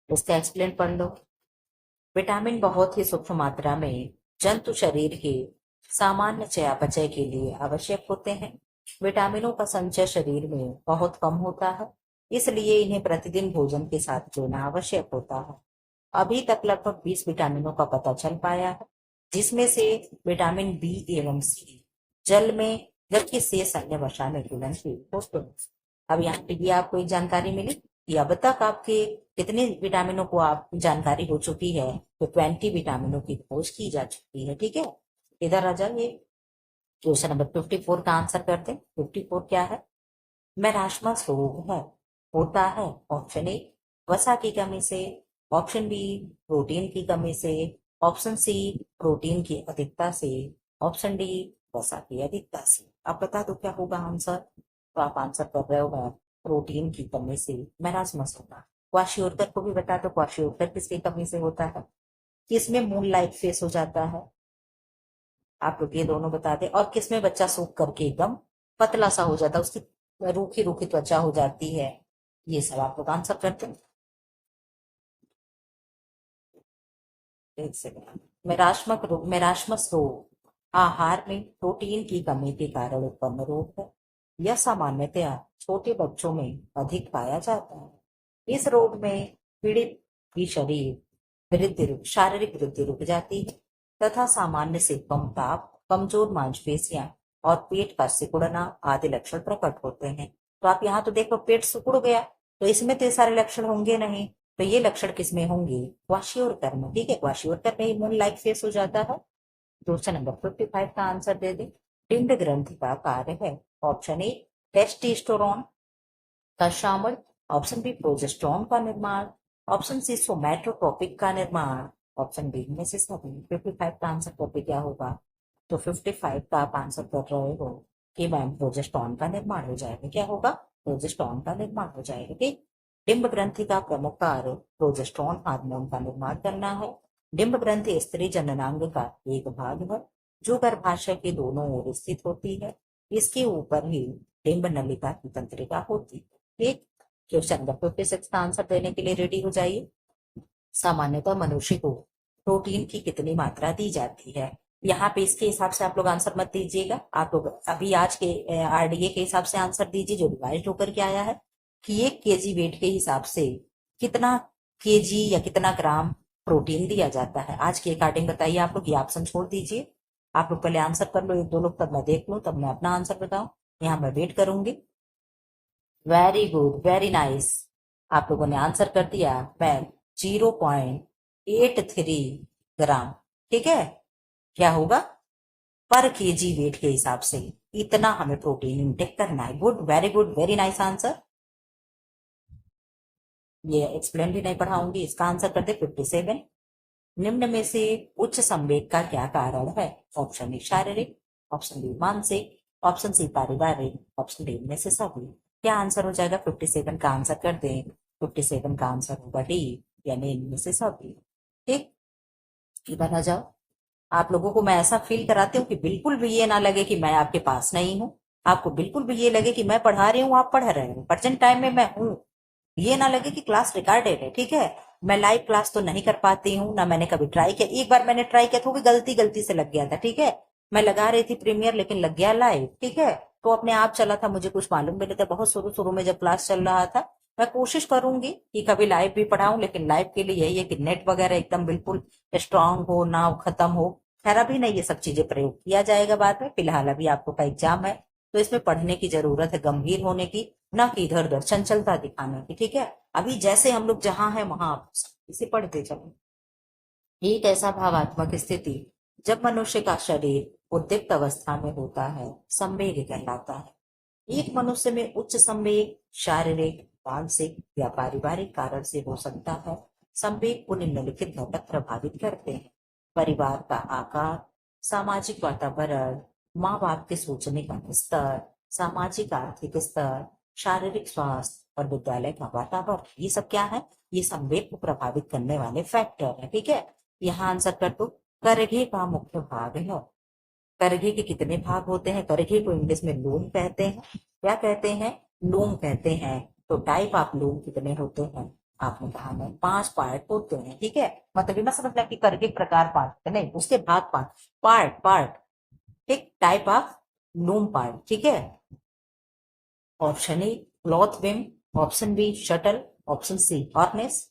इसका एक्सप्लेन पढ़ लो। विटामिन बहुत ही सूक्ष्म मात्रा में जंतु शरीर के सामान्य चयापचय के लिए आवश्यक होते हैं। विटामिनों का संचय शरीर में बहुत कम होता है, इसलिए इन्हें प्रतिदिन भोजन के साथ लेना आवश्यक होता है। अभी तक लगभग 20 विटामिनों का पता चल पाया है, जिसमें से विटामिन बी एवं सी जल में, जबकि शेष अन्य वसा में घुलनशील होते हैं। अब यहाँ पे ये आपको एक जानकारी मिली कि अब तक आपके कितने विटामिनों को आप जानकारी हो चुकी है, तो 20 विटामिनों की खोज की जा चुकी है। ठीक है, इधर आ जाइए, क्वेश्चन नंबर 54 का आंसर करते हैं। 54 क्या है, मैरास्मस रोग है, होता है ऑप्शन ए वसा की कमी से, ऑप्शन बी प्रोटीन की कमी से, ऑप्शन सी प्रोटीन की अधिकता से, ऑप्शन डी वसा की अधिकता से। आप बता दो क्या होगा आंसर। तो आप आंसर कर रहे हो प्रोटीन की कमी से मैरास्मस होगा। क्वाशियोर्कर को भी बता दो, क्वाशियोर्कर किसकी कमी से होता है, किसमें मून लाइट फेस हो जाता है, आप लोग ये दोनों बता दें। और किसमें बच्चा सूख करके एकदम पतला सा हो जाता है, उसकी रूखी रूखी त्वचा हो जाती है। ये सब आप लोग आंसर करते हैं। एक सेकंड, मैरास्मस रोग आहार में प्रोटीन की कमी के कारण उत्पन्न रोग है। यह सामान्यतया छोटे बच्चों में अधिक पाया जाता है। इस रोग में पीड़ित की शारीरिक वृद्धि रुक जाती है, तथा सामान्य से कम ताप, कमजोर मांसपेशियां और पेट का सिकुड़ना आदि लक्षण प्रकट होते हैं। तो आप यहाँ तो देखो पेट सिकुड़ गया, तो इसमें तो ये सारे लक्षण होंगे नहीं, तो ये लक्षण किसमें होंगे, क्वाशियोर्कर में। ठीक है, क्वाशियोर्कर में ही मून लाइक फेस हो जाता है। क्वेश्चन नंबर 55 का आंसर दे दें। पिंड ग्रंथि का कार्य है, ऑप्शन ए टेस्टोस्टेरोन का शामल, ऑप्शन बी प्रोजेस्टेरोन का निर्माण, ऑप्शन सी सोमैटोट्रोपिक का निर्माण, ऑप्शन डी में से सभी। 55 का आंसर कॉपी क्या होगा, तो 55 का आप आंसर कर रहे हो कि मैम प्रोजेस्टेरोन का निर्माण हो जाएगा। क्या होगा, प्रोजेस्टेरोन का निर्माण हो जाएगा। ठीक, डिंब ग्रंथि का प्रमुख कार्य प्रोजेस्टेरोन हार्मोन का निर्माण करना है। डिंब ग्रंथि स्त्री जननांग का एक भाग है, जो गर्भाशय के दोनों ओर स्थित होती है। इसके ऊपर ही डिंब नलिका की तंत्रिका होती है। ठीक, क्वेश्चन नंबर 56 का आंसर देने के लिए रेडी हो जाइए। सामान्यतः मनुष्य को प्रोटीन की कितनी मात्रा दी जाती है, यहाँ पे इसके हिसाब से आप लोग आंसर मत दीजिएगा। आप लोग अभी आज के आरडीए के हिसाब से आंसर दीजिए, जो रिवाइज होकर के आया है कि 1 kg वेट के हिसाब से कितना केजी या कितना ग्राम प्रोटीन दिया जाता है। आज के अकॉर्डिंग बताइए आप लोग, ये ऑप्शन छोड़ दीजिए। आप लोग पहले आंसर कर लो एक दो लोग, तब मैं देख लूं, तब मैं अपना आंसर बताऊं। यहाँ मैं वेट करूंगी। वेरी गुड, वेरी नाइस, आप लोगों ने आंसर कर दिया। मैम 0.83 ग्राम। ठीक है, क्या होगा, पर केजी वेट के हिसाब से इतना हमें प्रोटीन इंटेक करना है। Good, very good, very nice answer. ये एक्सप्लेन भी नहीं पढ़ाऊंगी, इसका आंसर कर दे 57। निम्न में से उच्च संवेग का क्या कारण है, ऑप्शन ए शारीरिक, ऑप्शन बी मानसिक, ऑप्शन सी पारिवारिक, ऑप्शन डी में से सभी। क्या आंसर हो जाएगा, 57 का आंसर कर दें। 57 का आंसर होगा डी, यानी इनमें से सभी। ठीक, इधर आ जाओ। आप लोगों को मैं ऐसा फील कराती हूँ कि बिल्कुल भी ये ना लगे कि मैं आपके पास नहीं हूँ। आपको बिल्कुल भी ये लगे कि मैं पढ़ा रही हूँ, आप पढ़ रहे हो, प्रेजेंट टाइम में मैं हूँ। ये ना लगे कि क्लास रिकॉर्डेड है, ठीक है। मैं लाइव क्लास तो नहीं कर पाती हूँ, ना मैंने कभी ट्राई किया। एक बार मैंने ट्राई किया तो भी गलती गलती से लग गया था, ठीक है। मैं लगा रही थी प्रीमियर, लेकिन लग गया लाइव, ठीक है। तो अपने आप चला था, मुझे कुछ मालूम भी नहीं था, बहुत शुरू शुरू में जब क्लास चल रहा था। मैं कोशिश करूंगी कि कभी लाइव भी पढ़ाऊं, लेकिन लाइव के लिए यही है कि नेट वगैरह एकदम बिल्कुल स्ट्रांग हो, ना खत्म हो। खैर अभी नहीं, ये सब चीजें प्रयोग किया जाएगा बाद में। फिलहाल अभी आपको का एग्जाम है, तो इसमें पढ़ने की जरूरत है, गंभीर होने की, ना कि इधर उधर चंचलता दिखाने की, ठीक है। अभी जैसे हम लोग जहां हैं वहां आप इसे पढ़ते चलो। एक ऐसा भावात्मक स्थिति जब मनुष्य का शरीर उद्दीप्त अवस्था में होता है, संवेग कहलाता है। एक मनुष्य में उच्च संवेग शारीरिक, मानसिक या पारिवारिक कारण से हो सकता है। संवेग को निम्नलिखित घटक प्रभावित करते हैं: परिवार का आकार, सामाजिक वातावरण, माँ बाप के सोचने का स्तर, सामाजिक आर्थिक स्तर, शारीरिक स्वास्थ्य और विद्यालय का वातावरण। ये सब क्या है? ये संवेग को प्रभावित करने वाले फैक्टर है, ठीक है। यहाँ आंसर कर दो। करघे का मुख्य भाग है। करघे के कितने भाग होते हैं? करघे को इंग्लिश में लूम कहते हैं। क्या कहते हैं? लूम कहते हैं। तो टाइप ऑफ लूम कितने होते हैं? आपने कहा में 5 पार्ट होते हैं, ठीक है। मतलब ये मत समझना कि करघे प्रकार 5 होते, नहीं, उसके भाग 5, पार्ट पार्ट, ठीक, टाइप ऑफ लूम पार्ट, ठीक है। Option A cloth beam, option B shuttle, option C harness.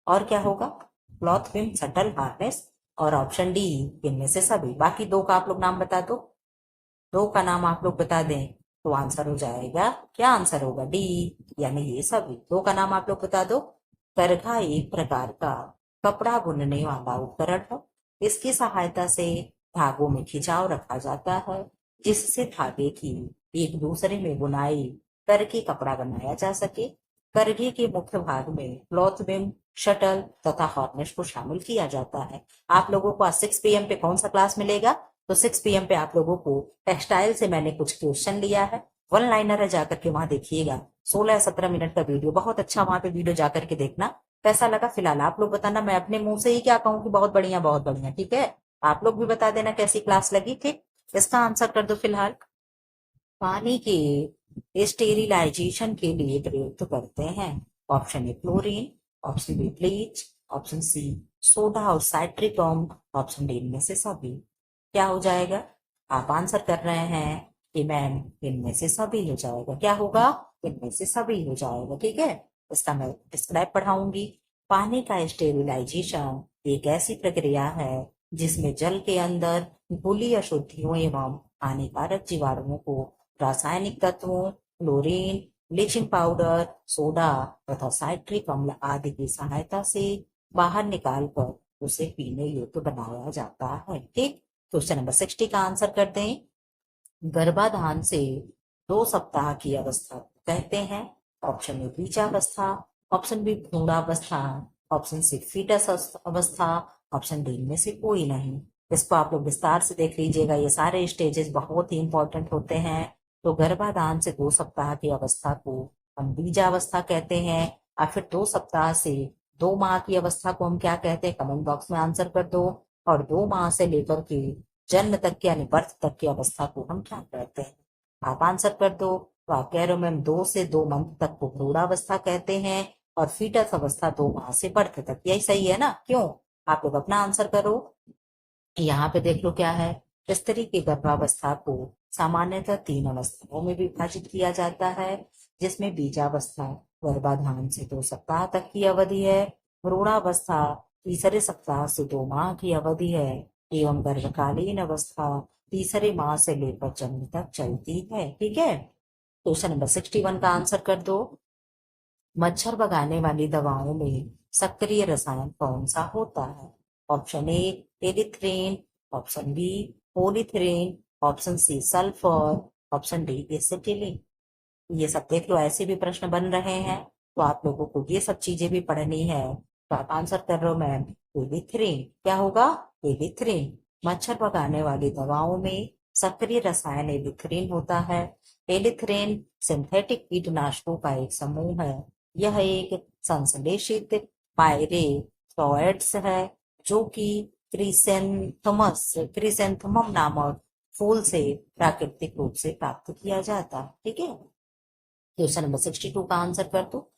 और क्या होगा? Cloth beam, shuttle, harness. और ऑप्शन डी इनमें से सभी। बाकी दो का आप लोग नाम बता दो। दो का नाम आप लोग बता दें तो आंसर हो जाएगा, क्या आंसर होगा? डी, यानी ये सभी। दो का नाम आप लोग बता दो। करघा एक प्रकार का कपड़ा बुनने वाला उपकरण है। इसकी सहायता से धागों में खिंचाव रखा जाता है, जिससे धागे की एक दूसरे में बुनाई करके कपड़ा बनाया जा सके। करघे के मुख्य भाग में क्लॉथ बिम, शटल तथा हॉर्नेस को शामिल किया जाता है। आप लोगों को आज 6 PM पे कौन सा क्लास मिलेगा? तो 6 PM पे आप लोगों को टेक्सटाइल से मैंने कुछ क्वेश्चन लिया है, वन लाइनर है, जाकर के वहां देखिएगा। 16 या 17 मिनट का वीडियो, बहुत अच्छा, वहां पे वीडियो जाकर के देखना। कैसा लगा फिलहाल आप लोग बताना। मैं अपने मुंह से ही क्या कहूँ कि बहुत बढ़िया, बहुत बढ़िया, ठीक है। आप लोग भी बता देना कैसी क्लास लगी, ठीक। इसका आंसर कर दो फिलहाल। पानी के स्टेरिलाइजेशन के लिए प्रयुक्त करते हैं। Option A chlorine, option B bleach, option C soda और साइट्रिक अम्ल, ऑप्शन डी इनमें से सभी। क्या हो जाएगा? आप आंसर कर रहे हैं कि मैम इनमें से सभी हो जाएगा। क्या होगा? इनमें से सभी हो जाएगा, ठीक है। इसका मैं डिस्क्राइब पढ़ाऊंगी। पानी का स्टेरिलाइजेशन एक ऐसी प्रक्रिया है जिसमें जल के अंदर घुली अशुद्धियों एवं हानिकारक जीवाणुओं को रासायनिक तत्वों, क्लोरीन, ब्लीचिंग पाउडर, सोडा तथा साइट्रिक अम्ल आदि की सहायता से बाहर निकालकर उसे पीने योग्य बनाया जाता है, ठीक। क्वेश्चन नंबर 60 का आंसर कर दें। गर्भाधान से 2 सप्ताह की अवस्था कहते हैं। ऑप्शन ए बीजावस्था, ऑप्शन बी भ्रूणावस्था, ऑप्शन सी फीटस अवस्था, ऑप्शन डी में से कोई नहीं। इसको आप लोग विस्तार से देख लीजिएगा, ये सारे स्टेजेस बहुत ही इंपॉर्टेंट होते हैं। तो गर्भाधान से 2 सप्ताह की अवस्था को हम बीजावस्था कहते हैं, और फिर 2 सप्ताह से 2 माह की अवस्था को हम क्या कहते हैं? कमेंट बॉक्स में आंसर कर दो। और 2 माह से लेकर के जन्म तक की यानी बर्थ तक की अवस्था को हम क्या कहते हैं? आप आंसर कर दो। तो आप कह रहे हो मैम 2 से 2 मंथ तक को भ्रूणावस्था कहते हैं, और फीटस अवस्था 2 माह से बर्थ तक। यही सही है ना? क्यों? आप लोग अपना आंसर करो। यहाँ पे देख लो क्या है। स्त्री की गर्भावस्था को सामान्यतः 3 अवस्थाओं में विभाजित किया जाता है, जिसमें बीजावस्था गर्भाधान से 2 सप्ताह तक की अवधि है, भ्रूणावस्था तीसरे सप्ताह से 2 माह की अवधि है, एवं गर्भकालीन अवस्था तीसरे माह से लेकर जन्म तक चलती है, ठीक है। क्वेश्चन नंबर 61 का आंसर कर दो। मच्छर भगाने वाली दवाओं में सक्रिय रसायन कौन सा होता है? Option A erythrin, option B पोलिथ्रिन, option C sulphur, option D acetylene. ये सब देख लो, ऐसे भी प्रश्न बन रहे हैं, तो आप लोगों को ये सब चीजें भी पढ़नी है। तो आप आंसर कर रहे हो मैम एलिथ्रिन। क्या होगा? एलिथ्रिन। मच्छर भगाने वाली दवाओं में सक्रिय रसायन एलिथ्रिन होता है। एलिथ्रिन सिंथेटिक कीटनाशकों का एक समूह है। यह एक संश्लेषित पायरेथ्रॉइड्स है, जो कि क्रिसेंथमम नामक फूल से प्राकृतिक रूप से प्राप्त किया जाता है। ठीक है, क्वेश्चन नंबर 62 का आंसर कर दो।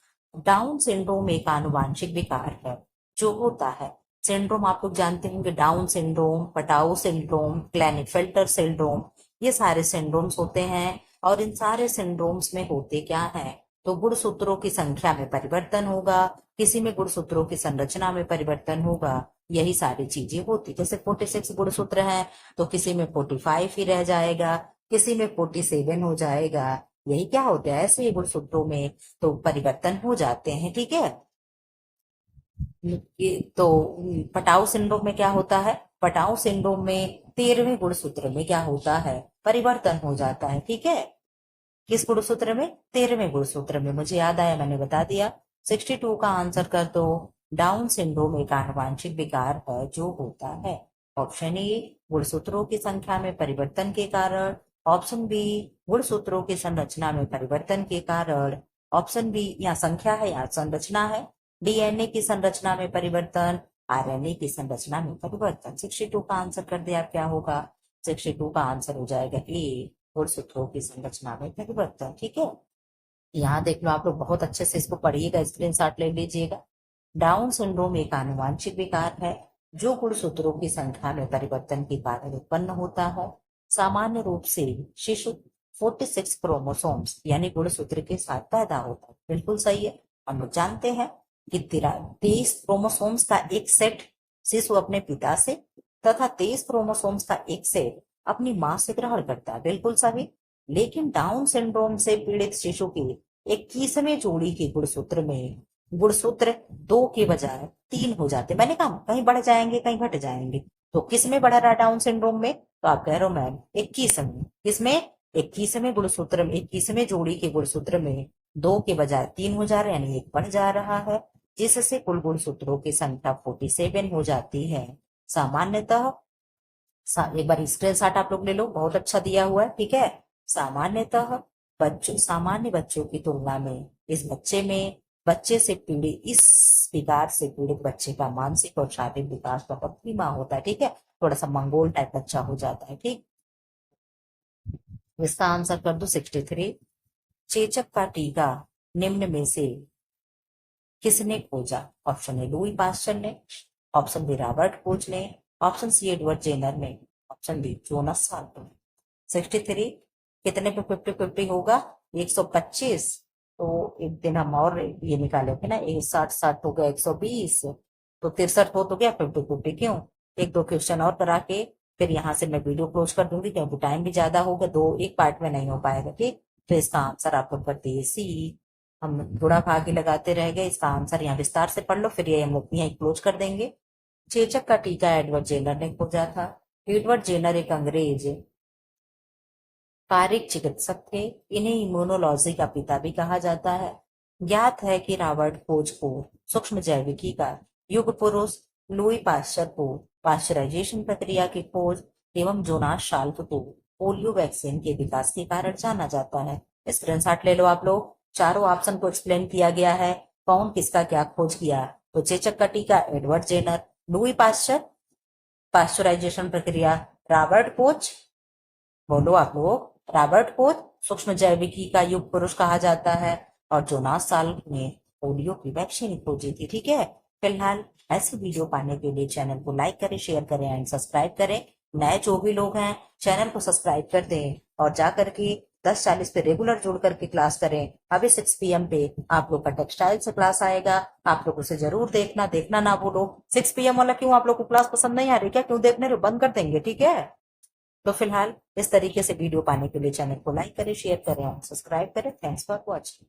डाउन सिंड्रोम एक आनुवांशिक विकार है जो होता है। सिंड्रोम आप लोग जानते होंगे, Down syndrome, Patau syndrome, Klinefelter syndrome, ये सारे सिंड्रोम्स होते हैं। और इन सारे सिंड्रोम्स में होते क्या है, तो गुणसूत्रों की संख्या में परिवर्तन होगा, किसी में गुणसूत्रों की संरचना में परिवर्तन होगा, यही सारी चीजें होती। जैसे 46 गुणसूत्र हैं तो किसी में 45 ही रह जाएगा, किसी में 47 हो जाएगा, यही क्या होता है, ऐसे गुणसूत्रों में तो परिवर्तन हो जाते हैं। ठीक है, तो पटाउ सिंड्रोम में क्या होता है, पटाउ सिंड्रोम में 13वें गुणसूत्र में क्या होता है, परिवर्तन हो जाता है। ठीक है, किस गुणसूत्र में, 13वें गुणसूत्र में, मुझे याद आया मैंने बता दिया। 62 का आंसर कर दो। डाउन सिंड्रोम एक आनुवांशिक विकार है जो होता है। ऑप्शन ए गुणसूत्रों की संख्या में परिवर्तन के कारण, ऑप्शन बी गुणसूत्रों की संरचना में परिवर्तन के कारण, ऑप्शन बी यहाँ संख्या है यहाँ संरचना है, डीएनए की संरचना में परिवर्तन, आरएनए की संरचना में परिवर्तन। 62 का आंसर कर दिया, क्या होगा, 62 का आंसर हो जाएगा ए, गुणसूत्रों की संरचना में परिवर्तन। ठीक है, यहाँ देख लो आप लोग बहुत अच्छे से इसको पढ़िएगा, स्क्रीनशॉट ले लीजिएगा। डाउन सिंड्रोम एक आनुवांशिक विकार है जो गुणसूत्रों की संख्या में परिवर्तन के कारण उत्पन्न होता है। सामान्य रूप से शिशु 46 क्रोमोसोम्स यानी गुणसूत्र के साथ पैदा होता है। बिल्कुल सही है, हम लोग जानते हैं कि 23 क्रोमोसोम्स का एक सेट शिशु अपने पिता से तथा 23 क्रोमोसोम्स का एक सेट अपनी मां से ग्रहण करता है। बिल्कुल सही, लेकिन डाउन सिंड्रोम से पीड़ित शिशु के 21वें जोड़ी के गुणसूत्र में गुणसूत्र 2 के बजाय 3 हो जाते। मैंने कहा कहीं बढ़ जाएंगे कहीं घट जाएंगे, तो किस में बढ़ रहा है डाउन सिंड्रोम में, तो आप कह रहे हो मैम 21वें, किसमें, 21वें गुणसूत्र में, 21वें जोड़ी के गुणसूत्र में 2 के बजाय 3 हो जा रहे हैं, यानी 1 बढ़ जा रहा है, जिससे कुल गुणसूत्रों की संख्या 47 हो जाती है। सामान्यतः एक बार स्क्रीनशॉट आप लोग ले लो, बहुत अच्छा दिया हुआ है। ठीक है, सामान्यतः सामान्य बच्चों की तुलना में बच्चे से पीड़ित इस विकार से पीड़ित बच्चे का मानसिक और शारीरिक विकास बहुत धीमा होता है। ठीक है, थोड़ा सा मंगोल टाइप बच्चा हो जाता है। ठीक, इसका आंसर कर दो 63। चेचक का टीका निम्न में से किसने खोजा, ऑप्शन ए लुई पास्चर ने, ऑप्शन बी रॉबर्ट कोच ने, ऑप्शन सी एडवर्ड जेनर ने, ऑप्शन डी जोनास साल्टो ने। 63 कितने पे 50-50 होगा, 125। तो एक दिन हम और ये निकालेंगे ना, 60-60 हो गया 120, तो 63 हो तो गया 50-50। क्यों, एक दो क्वेश्चन और करा के फिर यहाँ से मैं वीडियो क्लोज कर दूंगी, क्योंकि टाइम भी ज्यादा होगा, दो एक पार्ट में नहीं हो पाएगा। ठीक, तो इसका आंसर आप लोग करते हैं सी। हम थोड़ा भागे लगाते रह गए, इसका आंसर यहाँ विस्तार से पढ़ लो, फिर ये हम लोग यहीं क्लोज कर देंगे। चेचक का टीका एडवर्ड जेनर ने खोजा था। एडवर्ड जेनर एक अंग्रेज कारिक चिकित्सक थे, इन्हें इम्यूनोलॉजी का पिता भी कहा जाता है। ज्ञात है कि रॉबर्ट कोच को सूक्ष्म जैविकी का युग पुरुष, लुई पाश्चर को पाश्चराइजेशन प्रक्रिया की खोज एवं जोनास शाल्क को पोलियो वैक्सीन के विकास के कारण जाना जाता है। स्क्रीनशॉट ले लो आप लोग, चारों ऑप्शन को एक्सप्लेन किया गया है, कौन किसका क्या खोज किया। तो चेचक का टीका Edward Jenner, Louis Pasteur pasteurization प्रक्रिया रॉबर्ट कोच, बोलो आप लोग, रॉबर्ट कोच सूक्ष्म जैविकी का युग पुरुष कहा जाता है, और जोनास साल्क ने पोलियो की वैक्सीन खोजी थी। ठीक है, फिलहाल ऐसे वीडियो पाने के लिए चैनल को लाइक करें, शेयर करें एंड सब्सक्राइब करें। नए जो भी लोग हैं चैनल को सब्सक्राइब कर दें और जाकर के 10:40 पे रेगुलर जुड़ करके क्लास करें। अभी 6 PM पे आप लोग का टेक्सटाइल से क्लास आएगा, आप लोग उसे जरूर देखना ना बोलो। 6 PM वाला क्यों, आप लोग को क्लास पसंद नहीं आ रही क्या, क्यों देखने रहे, बंद कर देंगे। ठीक है, तो फिलहाल इस तरीके से वीडियो पाने के लिए चैनल को लाइक करें, शेयर करें और सब्सक्राइब करें। Thanks for watching.